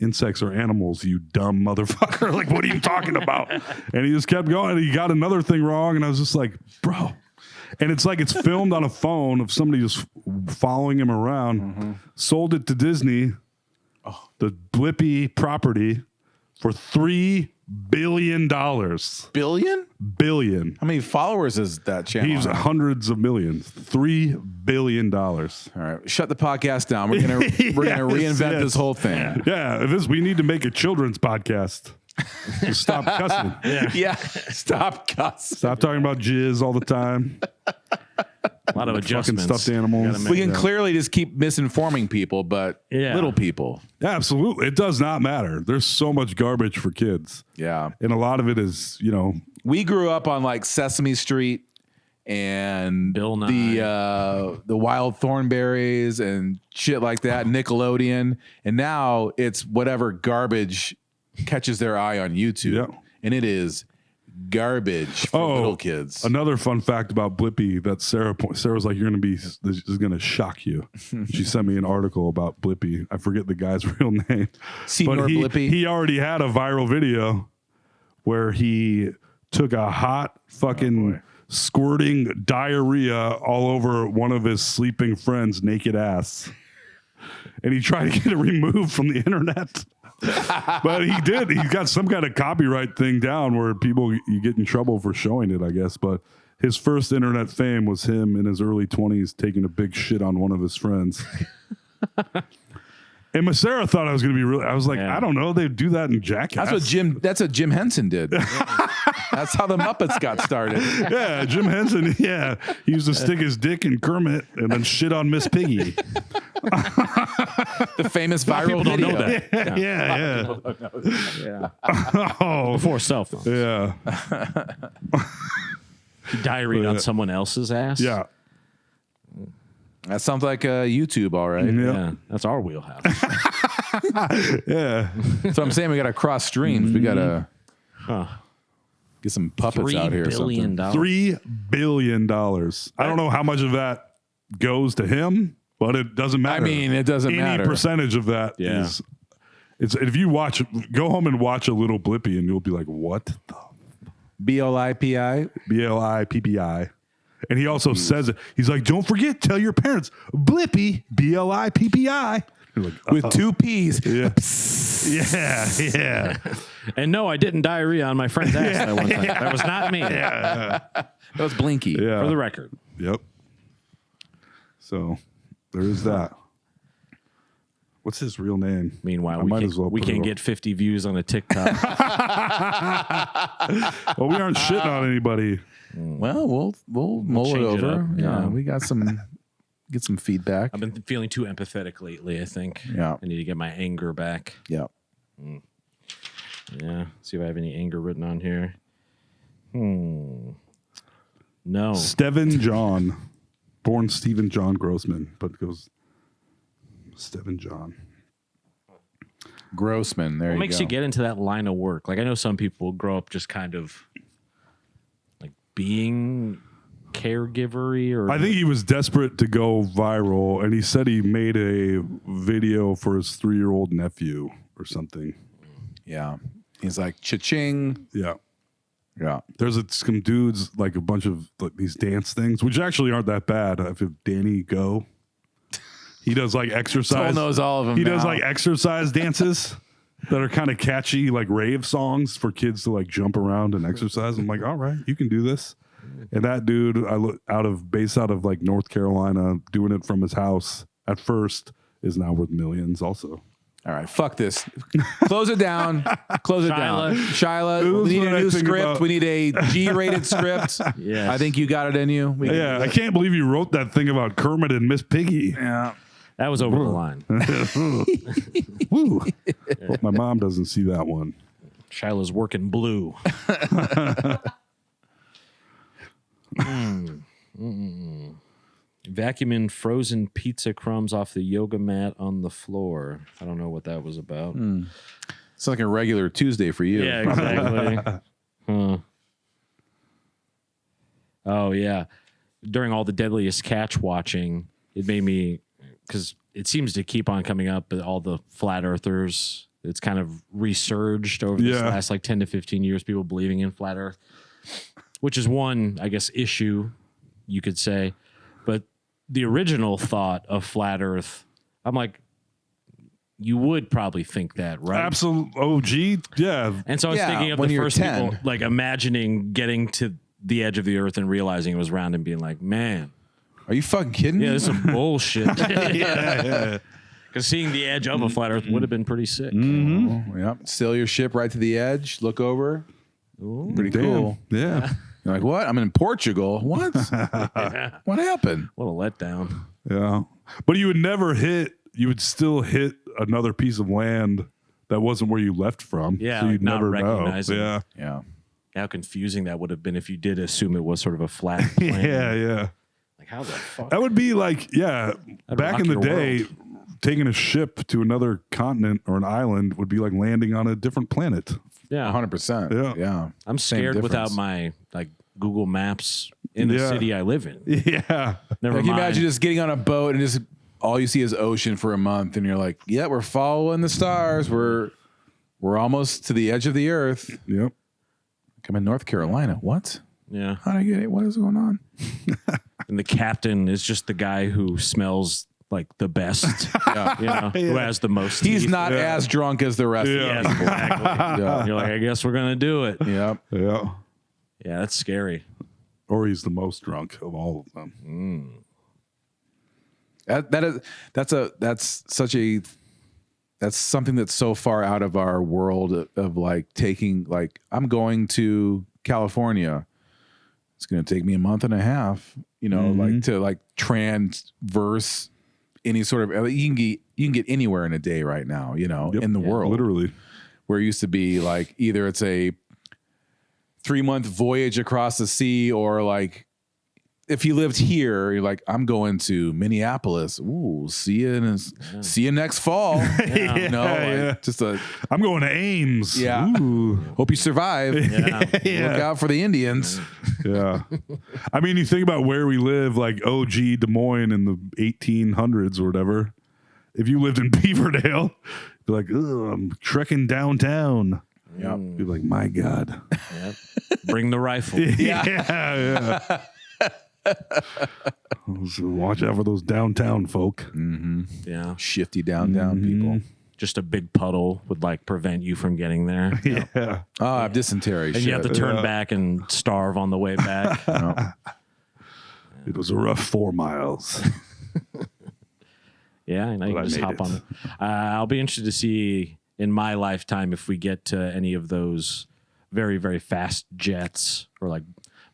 Insects are animals, you dumb motherfucker. Like, what are you talking about? And he just kept going. He got another thing wrong. And I was just like, bro. And it's like it's filmed on a phone of somebody just following him around. Sold it to Disney, the Blippi property, for $3 billion. Billion? Billion. How many followers is that channel? He's have? hundreds of millions. $3 billion. All right, shut the podcast down. We're gonna reinvent this whole thing. Yeah, we need to make a children's podcast. Just stop cussing. Yeah. Stop cussing. Stop talking about jizz all the time. A lot of Fucking adjustments. stuffed animals. We can clearly just keep misinforming people, but Yeah. little people. Absolutely. It does not matter. There's so much garbage for kids. Yeah. And a lot of it is, We grew up on like Sesame Street and Bill Nye. the Wild Thornberries and shit like that, Nickelodeon, and now it's whatever garbage catches their eye on YouTube, Yeah. and it is garbage for little kids. Another fun fact about Blippi that Sarah was like, this is going to shock you. She sent me an article about Blippi. I forget the guy's real name. Senior But Blippi. he already had a viral video where he took a hot fucking squirting diarrhea all over one of his sleeping friends' naked ass. And he tried to get it removed from the internet. But he did. He got some kind of copyright thing down where you get in trouble for showing it, I guess. But his first internet fame was him in his early 20s taking a big shit on one of his friends. And Sarah thought I was going to be really. I was like, Yeah. I don't know. They do that in Jackass. That's what Jim Henson did. That's how the Muppets got started. Yeah, Jim Henson. Yeah, he used to stick his dick in Kermit and then shit on Miss Piggy. The famous viral People don't video. know that. Yeah. Oh, Before cell phones. yeah, He diarrheaed on someone else's ass. yeah. That sounds like YouTube, all right. Yeah. That's our wheelhouse. Yeah. So I'm saying we got to cross streams. We got to get some puppets out here. $3 billion. $3 billion. I don't know how much of that goes to him, but it doesn't matter. I mean, it doesn't matter. Any percentage of that is. It's if you go home and watch a little Blippi, and you'll be like, "What the BLIPI. BLIPPI?" And he also says it. He's like, "Don't forget, tell your parents, Blippi, BLIPPI." You're like, With two P's. yeah. Yeah. And no, I didn't diarrhea on my friend's ass that one time. That was not me. That was Blinky. Yeah. For the record. Yep. So there is that. What's his real name? Meanwhile, I we might can't, as well we put it can't on. get 50 views on a TikTok. Well, we aren't shitting on anybody. Well, we'll mull it change it over. up. Yeah, we got get some feedback. I've been feeling too empathetic lately, I think. Yeah. I need to get my anger back. Yeah. Yeah. See if I have any anger written on here. No. Steven John, born Stephen John Grossman, but goes Steven John. Grossman. There What you makes go. you get into that line of work? Like, I know some people grow up just kind of like being caregivery or I think he was desperate to go viral, and he said he made a video for his 3-year-old nephew or something. Yeah. He's like, cha-ching. Yeah. Yeah. There's some dudes, like a bunch of like these dance things, which actually aren't that bad. If Danny Go, he does like exercise. Toll knows all of them He does now. like exercise dances that are kind of catchy, like rave songs for kids to like jump around and exercise. I'm like, all right, you can do this. And that dude, based out of like North Carolina, doing it from his house at first, is now worth millions. Also, All right, fuck this. Close it down. Close it down. Shyla, This we is need what a I new think script. about- We need a G-rated script. Yes. I think you got it in you. We can yeah, do I it. can't believe you wrote that thing about Kermit and Miss Piggy. Yeah. that was over the line. Woo! Hope my mom doesn't see that one. Shiloh's working blue. Vacuuming frozen pizza crumbs off the yoga mat on the floor. I don't know what that was about. It's like a regular Tuesday for you. Yeah, exactly. Huh. Oh, yeah. During all the Deadliest Catch watching, it made me, because it seems to keep on coming up, but all the flat earthers, it's kind of resurged over this Yeah. last like 10 to 15 years, people believing in flat earth, which is one, I guess, issue, you could say. But the original thought of flat earth, I'm like, you would probably think that, right? Absolute OG, yeah. And so I was Yeah, thinking of when the you're first 10. people, like imagining getting to the edge of the earth and realizing it was round and being like, man, Are you fucking kidding yeah, me? this is some bullshit. Because seeing the edge of a flat earth would have been pretty sick. Oh, yeah. Sail your ship right to the edge. Look over. Pretty Damn. cool. Yeah. You're like, what? I'm in Portugal. What? What happened? What a letdown. Yeah. But you would still hit another piece of land that wasn't where you left from. Yeah, So like you'd not never know. recognizing. Yeah. Yeah. How confusing that would have been if you did assume it was sort of a flat planet. Yeah. Like, how the fuck? That would be like, back rock in the your day, world. taking a ship to another continent or an island would be like landing on a different planet. Yeah. 100%. Yeah. Yeah. I'm Same scared without difference. my like Google Maps in the Yeah. city I live in. Yeah. Never Like, you mind. imagine just getting on a boat and just all you see is ocean for a month, and you're like, yeah, we're following the stars. We're almost to the edge of the earth. Yep. I'm in North Carolina. What? Yeah. How did I get it? What is going on? And the captain is just the guy who smells like the best. You know, who has the most He's teeth. not as drunk as the rest Yeah. Yes, exactly. Yeah. You're like, I guess we're gonna do it. of them. Yeah. Yeah. Yeah, that's scary. Or he's the most drunk of all of them. That's something that's so far out of our world of like taking, like, I'm going to California. It's going to take me a month and a half, like to like transverse any sort of, you can get anywhere in a day right now, Yep. in the world. Literally. Where it used to be like either it's a 3-month voyage across the sea, or like if you lived here, you're like, I'm going to Minneapolis. Ooh, see you next fall. Just a I'm going to Ames. Yeah. Ooh. hope you survive. Look out for the Indians. Yeah. I mean, you think about where we live, like OG Des Moines in the 1800s or whatever. If you lived in Beaverdale, you'd be like, oh, I'm trekking downtown. Yeah. Be like, my God. Yep. Bring the rifle. Yeah. So watch out for those downtown folk. Yeah. Shifty downtown people. just a big puddle would like prevent you from getting there. Yeah. Oh, I have dysentery. And you have to turn back and starve on the way back. It was a rough 4 miles. Yeah, I know you But can I just made hop it. on it. I'll be interested to see in my lifetime if we get to any of those very, very fast jets or like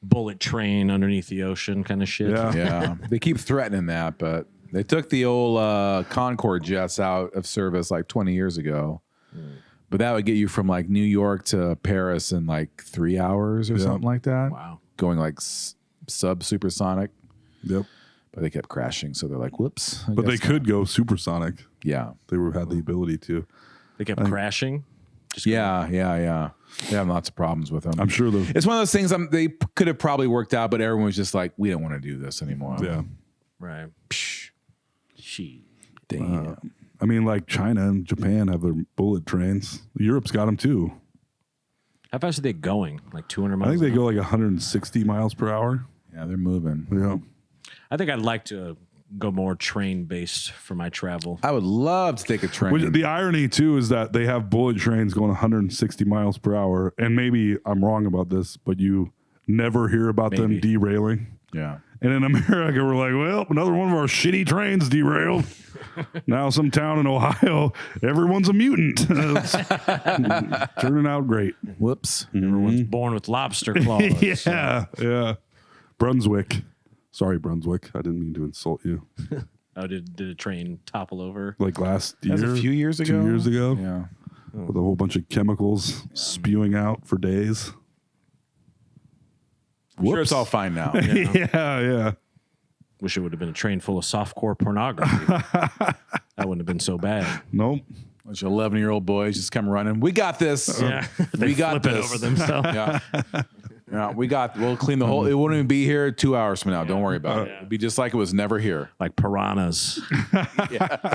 bullet train underneath the ocean kind of shit. Yeah. Yeah, they keep threatening that, but they took the old Concorde jets out of service like 20 years ago. But that would get you from like New York to Paris in like 3 hours or something like that. Wow. Going like sub supersonic. Yep. But they kept crashing, so they're like, "Whoops!" I But they guess could go supersonic. Yeah, They had the ability to. They kept crashing. Just yeah. They have lots of problems with them. I'm sure It's one of those things they could have probably worked out, but everyone was just like, "We don't want to do this anymore." Yeah. Right. She. Damn. I mean, like China and Japan have their bullet trains. Europe's got them too. How fast are they going? Like 200 miles? I think they an go hour? like 160 miles per hour. Yeah, they're moving. Yeah. I think I'd like to go more train based for my travel. I would love to take a train. Which, the irony too is that they have bullet trains going 160 miles per hour, and maybe I'm wrong about this, but you never hear about them Maybe. derailing. Yeah. And in America, we're like, well, another one of our shitty trains derailed. Now some town in Ohio, everyone's a mutant. It's turning out great. Whoops. Everyone's born with lobster claws. Yeah. Brunswick. Sorry, Brunswick. I didn't mean to insult you. Oh, did a train topple over? Like last year. That was a few years ago. 2 years ago. Yeah. With a whole bunch of chemicals spewing out for days. I'm sure it's all fine now. Yeah. Wish it would have been a train full of softcore pornography. That wouldn't have been so bad. Nope. Bunch of 11-year-old boys just come running. We got this. Yeah, they We got flip it this. over themselves. Yeah. Yeah, we'll clean the whole. It won't even be here 2 hours from now. Don't worry about it. It'll be just like it was never here. Like piranhas.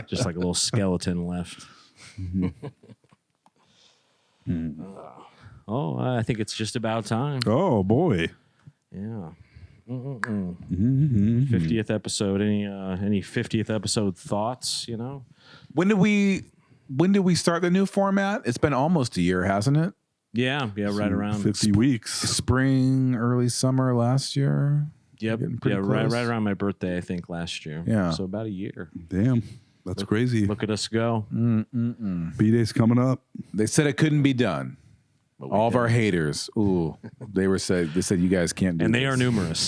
Just like a little skeleton left. I think it's just about time. Oh boy. Yeah. 50th episode. Any 50th episode thoughts? You know, When did we start the new format? It's been almost a year, hasn't it? yeah, right around. 50 weeks. Spring, early summer last year. Yep, Getting pretty right close. around my birthday, I think last year. Yeah. so about a year. Damn. That's crazy. Look at us go. B-Day's coming up. They said it couldn't be done. All of our haters, they said you guys can't do And this. they are numerous.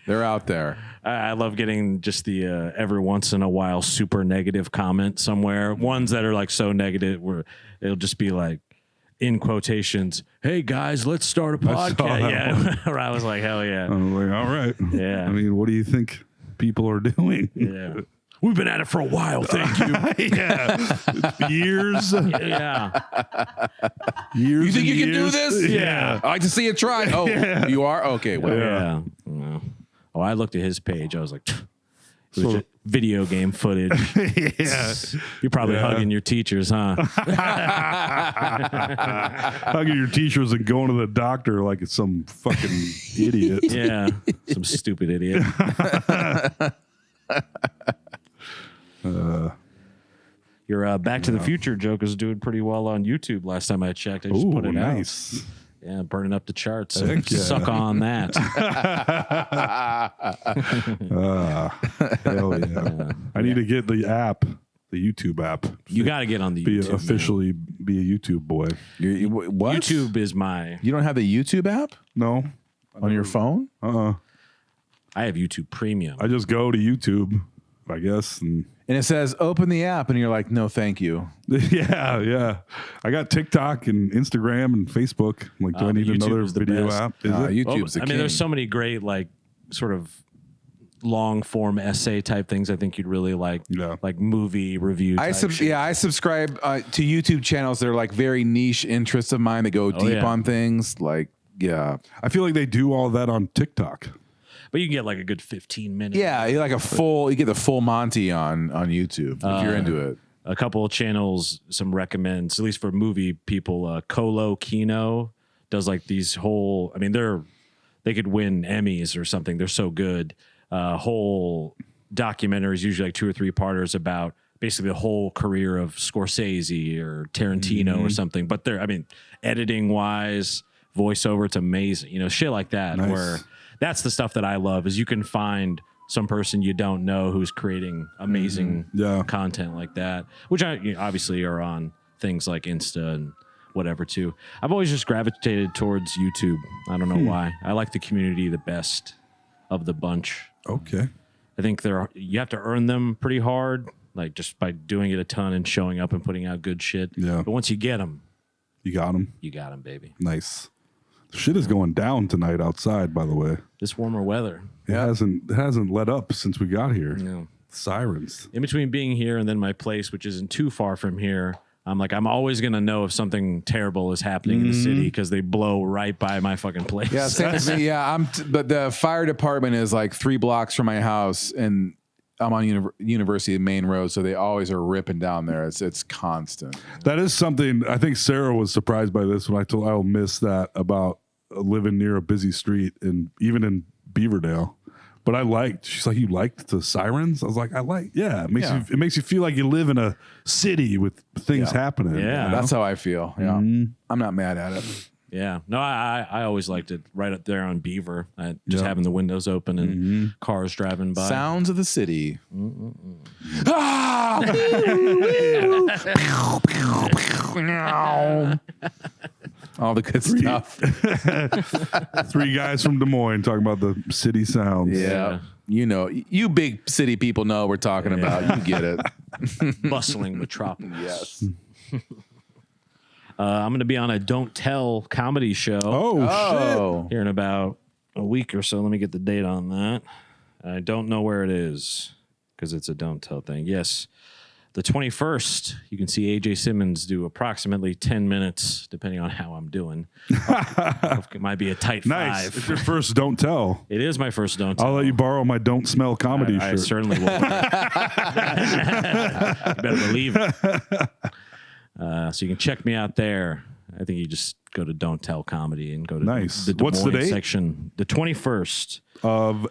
They're out there. I love getting just the every once in a while super negative comment somewhere. Ones that are like so negative where it'll just be like in quotations, "Hey guys, let's start a I saw podcast." that Yeah, where I was like, "Hell yeah, I'm like, all right. Yeah. I mean, what do you think people are doing? yeah." We've been at it for a while, thank you. Yeah. It's years. Yeah, Years. You think and you can do years. this? Yeah. I like to see it try. Oh, you are? Okay. Well, yeah. Oh, I looked at his page. I was like, it was just video game footage. Yeah. You're probably hugging your teachers, huh? Hugging your teachers and going to the doctor like it's some fucking idiot. Yeah, some stupid idiot. Your Back to the Future joke is doing pretty well on YouTube. Last time I checked, I just Ooh, put it nice. out. Yeah, burning up the charts. So Heck yeah. suck on that. Hell yeah. I need to get the app, the YouTube app. You got to get on the Be YouTube. man. officially be a YouTube boy. What? YouTube is my. You don't have the YouTube app No. on your phone? I have YouTube Premium. I just go to YouTube, I guess, and And it says open the app, and you're like, no, thank you. yeah. I got TikTok and Instagram and Facebook. I'm like, do I need YouTube another is the video best. app? Is it? YouTube's the I king. mean, there's so many great like sort of long form essay type things. I think you'd really like, Yeah. like movie review. I type shit. I subscribe to YouTube channels that are like very niche interests of mine that go deep yeah. on things. Like, yeah, I feel like they do all that on TikTok. But you can get like a good 15 minutes. yeah, you like you get the full Monty on YouTube if you're into it. A couple of channels, some recommends, at least for movie people. Colo Kino does like these whole. I mean, they could win Emmys or something. They're so good. Whole documentaries, usually like 2 or 3 parters about basically the whole career of Scorsese or Tarantino or something. But they're, I mean, editing wise, voiceover, it's amazing. You know, shit like that. Nice. Where that's the stuff that I love is you can find some person you don't know who's creating amazing content like that, which obviously are on things like Insta and whatever too. I've always just gravitated towards YouTube. I don't know why. I like the community the best of the bunch. Okay. I think you have to earn them pretty hard, like just by doing it a ton and showing up and putting out good shit. Yeah. But once you get them, You got them. you got them, baby. Nice. The shit is going down tonight outside, by the way. This warmer weather. It hasn't let up since we got here. No. Sirens. In between being here and then my place, which isn't too far from here, I'm always going to know if something terrible is happening in the city because they blow right by my fucking place. Yeah, same as me. Yeah, but the fire department is like 3 blocks from my house, and I'm on University Main Road, so they always are ripping down there. It's constant. That is something. I think Sarah was surprised by this when I told I'll miss that about living near a busy street and even in Beaverdale. But she's like, you liked the sirens? I was like, it makes you feel like you live in a city with things happening. Yeah. That's how I feel. Yeah, I'm not mad at it. Yeah. No, I always liked it right up there on Beaver. Just having the windows open and cars driving by. Sounds of the city. All the good stuff. 3 guys from Des Moines talking about the city sounds. Yeah. You know, you big city people know what we're talking about. You get it. Bustling metropolis. Yes. I'm going to be on a Don't Tell comedy show Oh. here in about a week or so. Let me get the date on that. I don't know where it is because it's a Don't Tell thing. Yes, the 21st, you can see AJ Simmons do approximately 10 minutes, depending on how I'm doing. It might be a tight Nice. 5. It's your first Don't Tell. It is my first Don't Tell. I'll let you borrow my Don't Smell comedy I shirt. certainly will. You better believe it. So you can check me out there. I think you just go to Don't Tell Comedy and go to Nice. the Des What's the Moines date? section. The 21st Of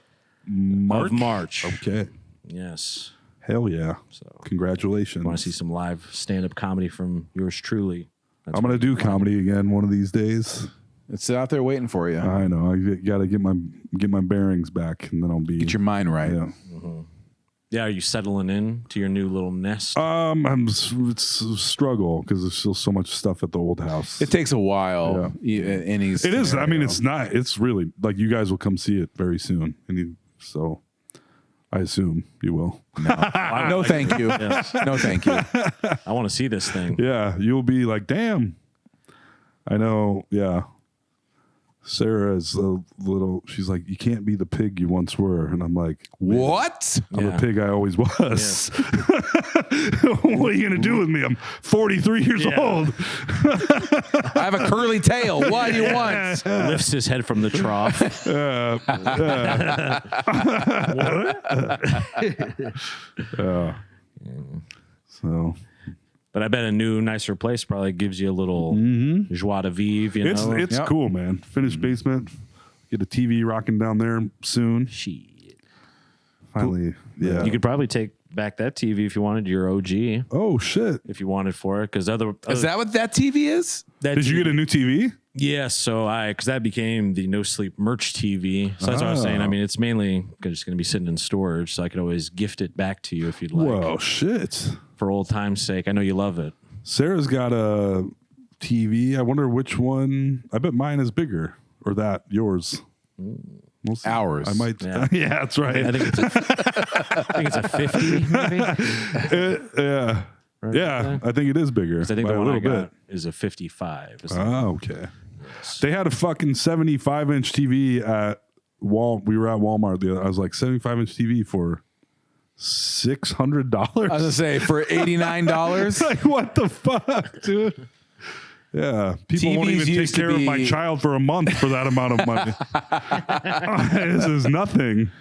March. of March. Okay. Yes. Hell yeah. So Congratulations. want to see some live stand-up comedy from yours truly. That's I'm going to do comedy again one of these days. It's out there waiting for you. I know. I got to get my bearings back, and then I'll be. Get your mind right. Yeah. Yeah, are you settling in to your new little nest? It's a struggle because there's still so much stuff at the old house. It takes a while. Any It is. I mean, it's not. It's really like you guys will come see it very soon, so I assume you will. No, thank you. Yes. No, thank you. I want to see this thing. Yeah, you'll be like, damn. I know. Yeah. Sarah is a little. She's like, you can't be the pig you once were, and I'm like, What? I'm Yeah. the pig I always was. What are you gonna do with me? I'm 43 years old. I have a curly tail. What do you want? Lifts his head from the trough. So But I bet a new, nicer place probably gives you a little joie de vivre. You know? it's Yep. cool, man. Finished basement. Get a TV rocking down there soon. Shit. Finally, yeah. You could probably take back that TV if you wanted your OG, Oh shit! if you wanted for it, because Is that what that TV is? Did you get a new TV? Yes, so because that became the No Sleep merch TV. So that's what I was saying. I mean, it's mainly just going to be sitting in storage, so I could always gift it back to you if you'd like. Whoa, shit! For old time's sake. I know you love it. Sarah's got a TV. I wonder which one. I bet mine is bigger, or that yours. We'll see. Ours. I might. Yeah. Yeah, that's right. I think it's a 50, maybe. Yeah. Right Yeah, there. I think it is bigger. I think by the a one I little got is a 55. Oh, okay. They had a fucking 75-inch TV at We were at Walmart. I was like, 75-inch TV for $600. I was gonna say for $89. Like, what the fuck, dude? Yeah, people won't TVs even take used to care of my be- child for a month for that amount of money. This is nothing.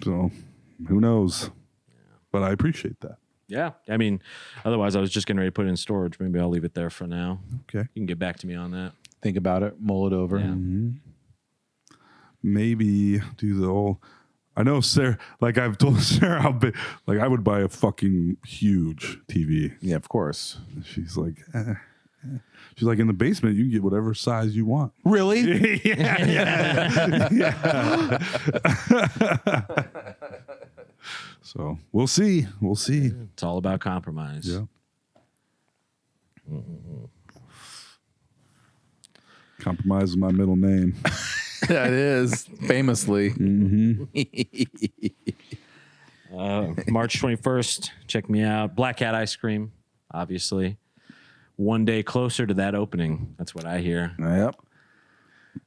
So, who knows? But I appreciate that. Yeah. I mean, otherwise I was just getting ready to put it in storage. Maybe I'll leave it there for now. Okay. You can get back to me on that. Think about it. Mull it over. Yeah. Maybe do the old. I know Sarah. Like I've told Sarah how big. Like I would buy a fucking huge TV. Yeah, of course. She's like, she's like, in the basement, you can get whatever size you want. Really? Yeah. So we'll see. We'll see. It's all about compromise. Yeah. Compromise is my middle name. That is famously. March 21st, check me out. Black Cat Ice Cream, obviously. One day closer to that opening. That's what I hear. Yep.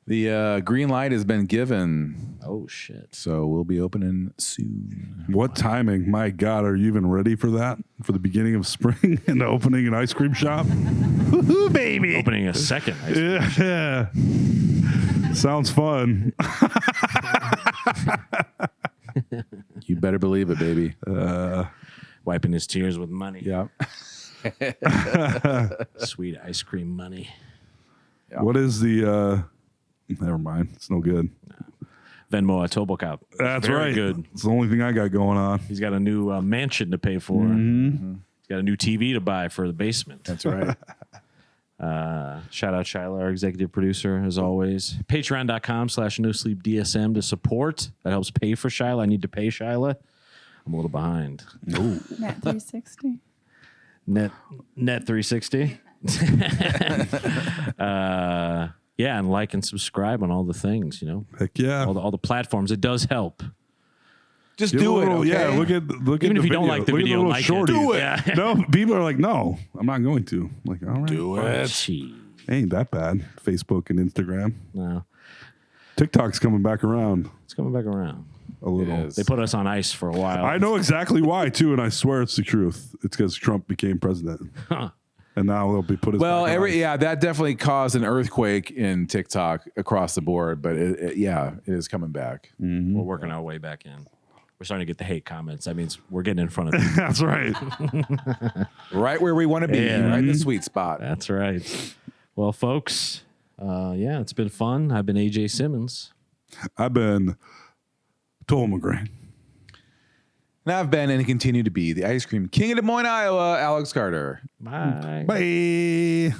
The green light has been given, Oh, shit. so we'll be opening soon. What timing? My God, are you even ready for that? For the beginning of spring and opening an ice cream shop? Woohoo, baby! Opening a second ice cream. Yeah. Sounds fun. You better believe it, baby. Wiping his tears with money. Yeah. Sweet ice cream money. Yeah. What is the never mind. It's no good. Venmo at Toblerone. That's Very right. good. It's the only thing I got going on. He's got a new mansion to pay for. He's got a new TV to buy for the basement. That's right. Shout out Shyla, our executive producer, as always. Patreon.com/NoSleepDSM to support. That helps pay for Shyla. I need to pay Shyla. I'm a little behind. Net 360. Net 360. Yeah, and like and subscribe on all the things, Heck yeah. all the platforms. It does help. Just Give a do it. little- Okay? Yeah, look at Even the if you don't video. like the Look at video, little like it. shorty. Do it. Yeah. No, people are like, no, I'm not going to. I'm like, all right. Do it. Gee. Ain't that bad. Facebook and Instagram. No, TikTok's coming back around it's coming back around. a little. It is. They put us on ice for a while. I know exactly why, too, and I swear it's the truth. It's because Trump became president. Huh. And now they'll be put us Well, back on ice. that definitely caused an earthquake in TikTok across the board, but it is coming back. We're working our way back in. We're starting to get the hate comments. That means we're getting in front of them. That's right. Right where we want to be, Yeah. right in the sweet spot. That's right. Well, folks, yeah, it's been fun. I've been AJ Simmons. I've been Toll McGrain. And I've been and continue to be the ice cream king of Des Moines, Iowa, Alex Carter. Bye. Bye.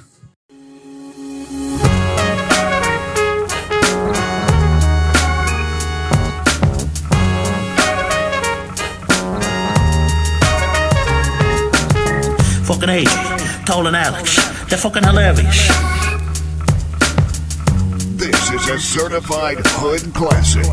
Fucking AJ, Toll and Alex. They're fucking hilarious. This is a certified hood classic.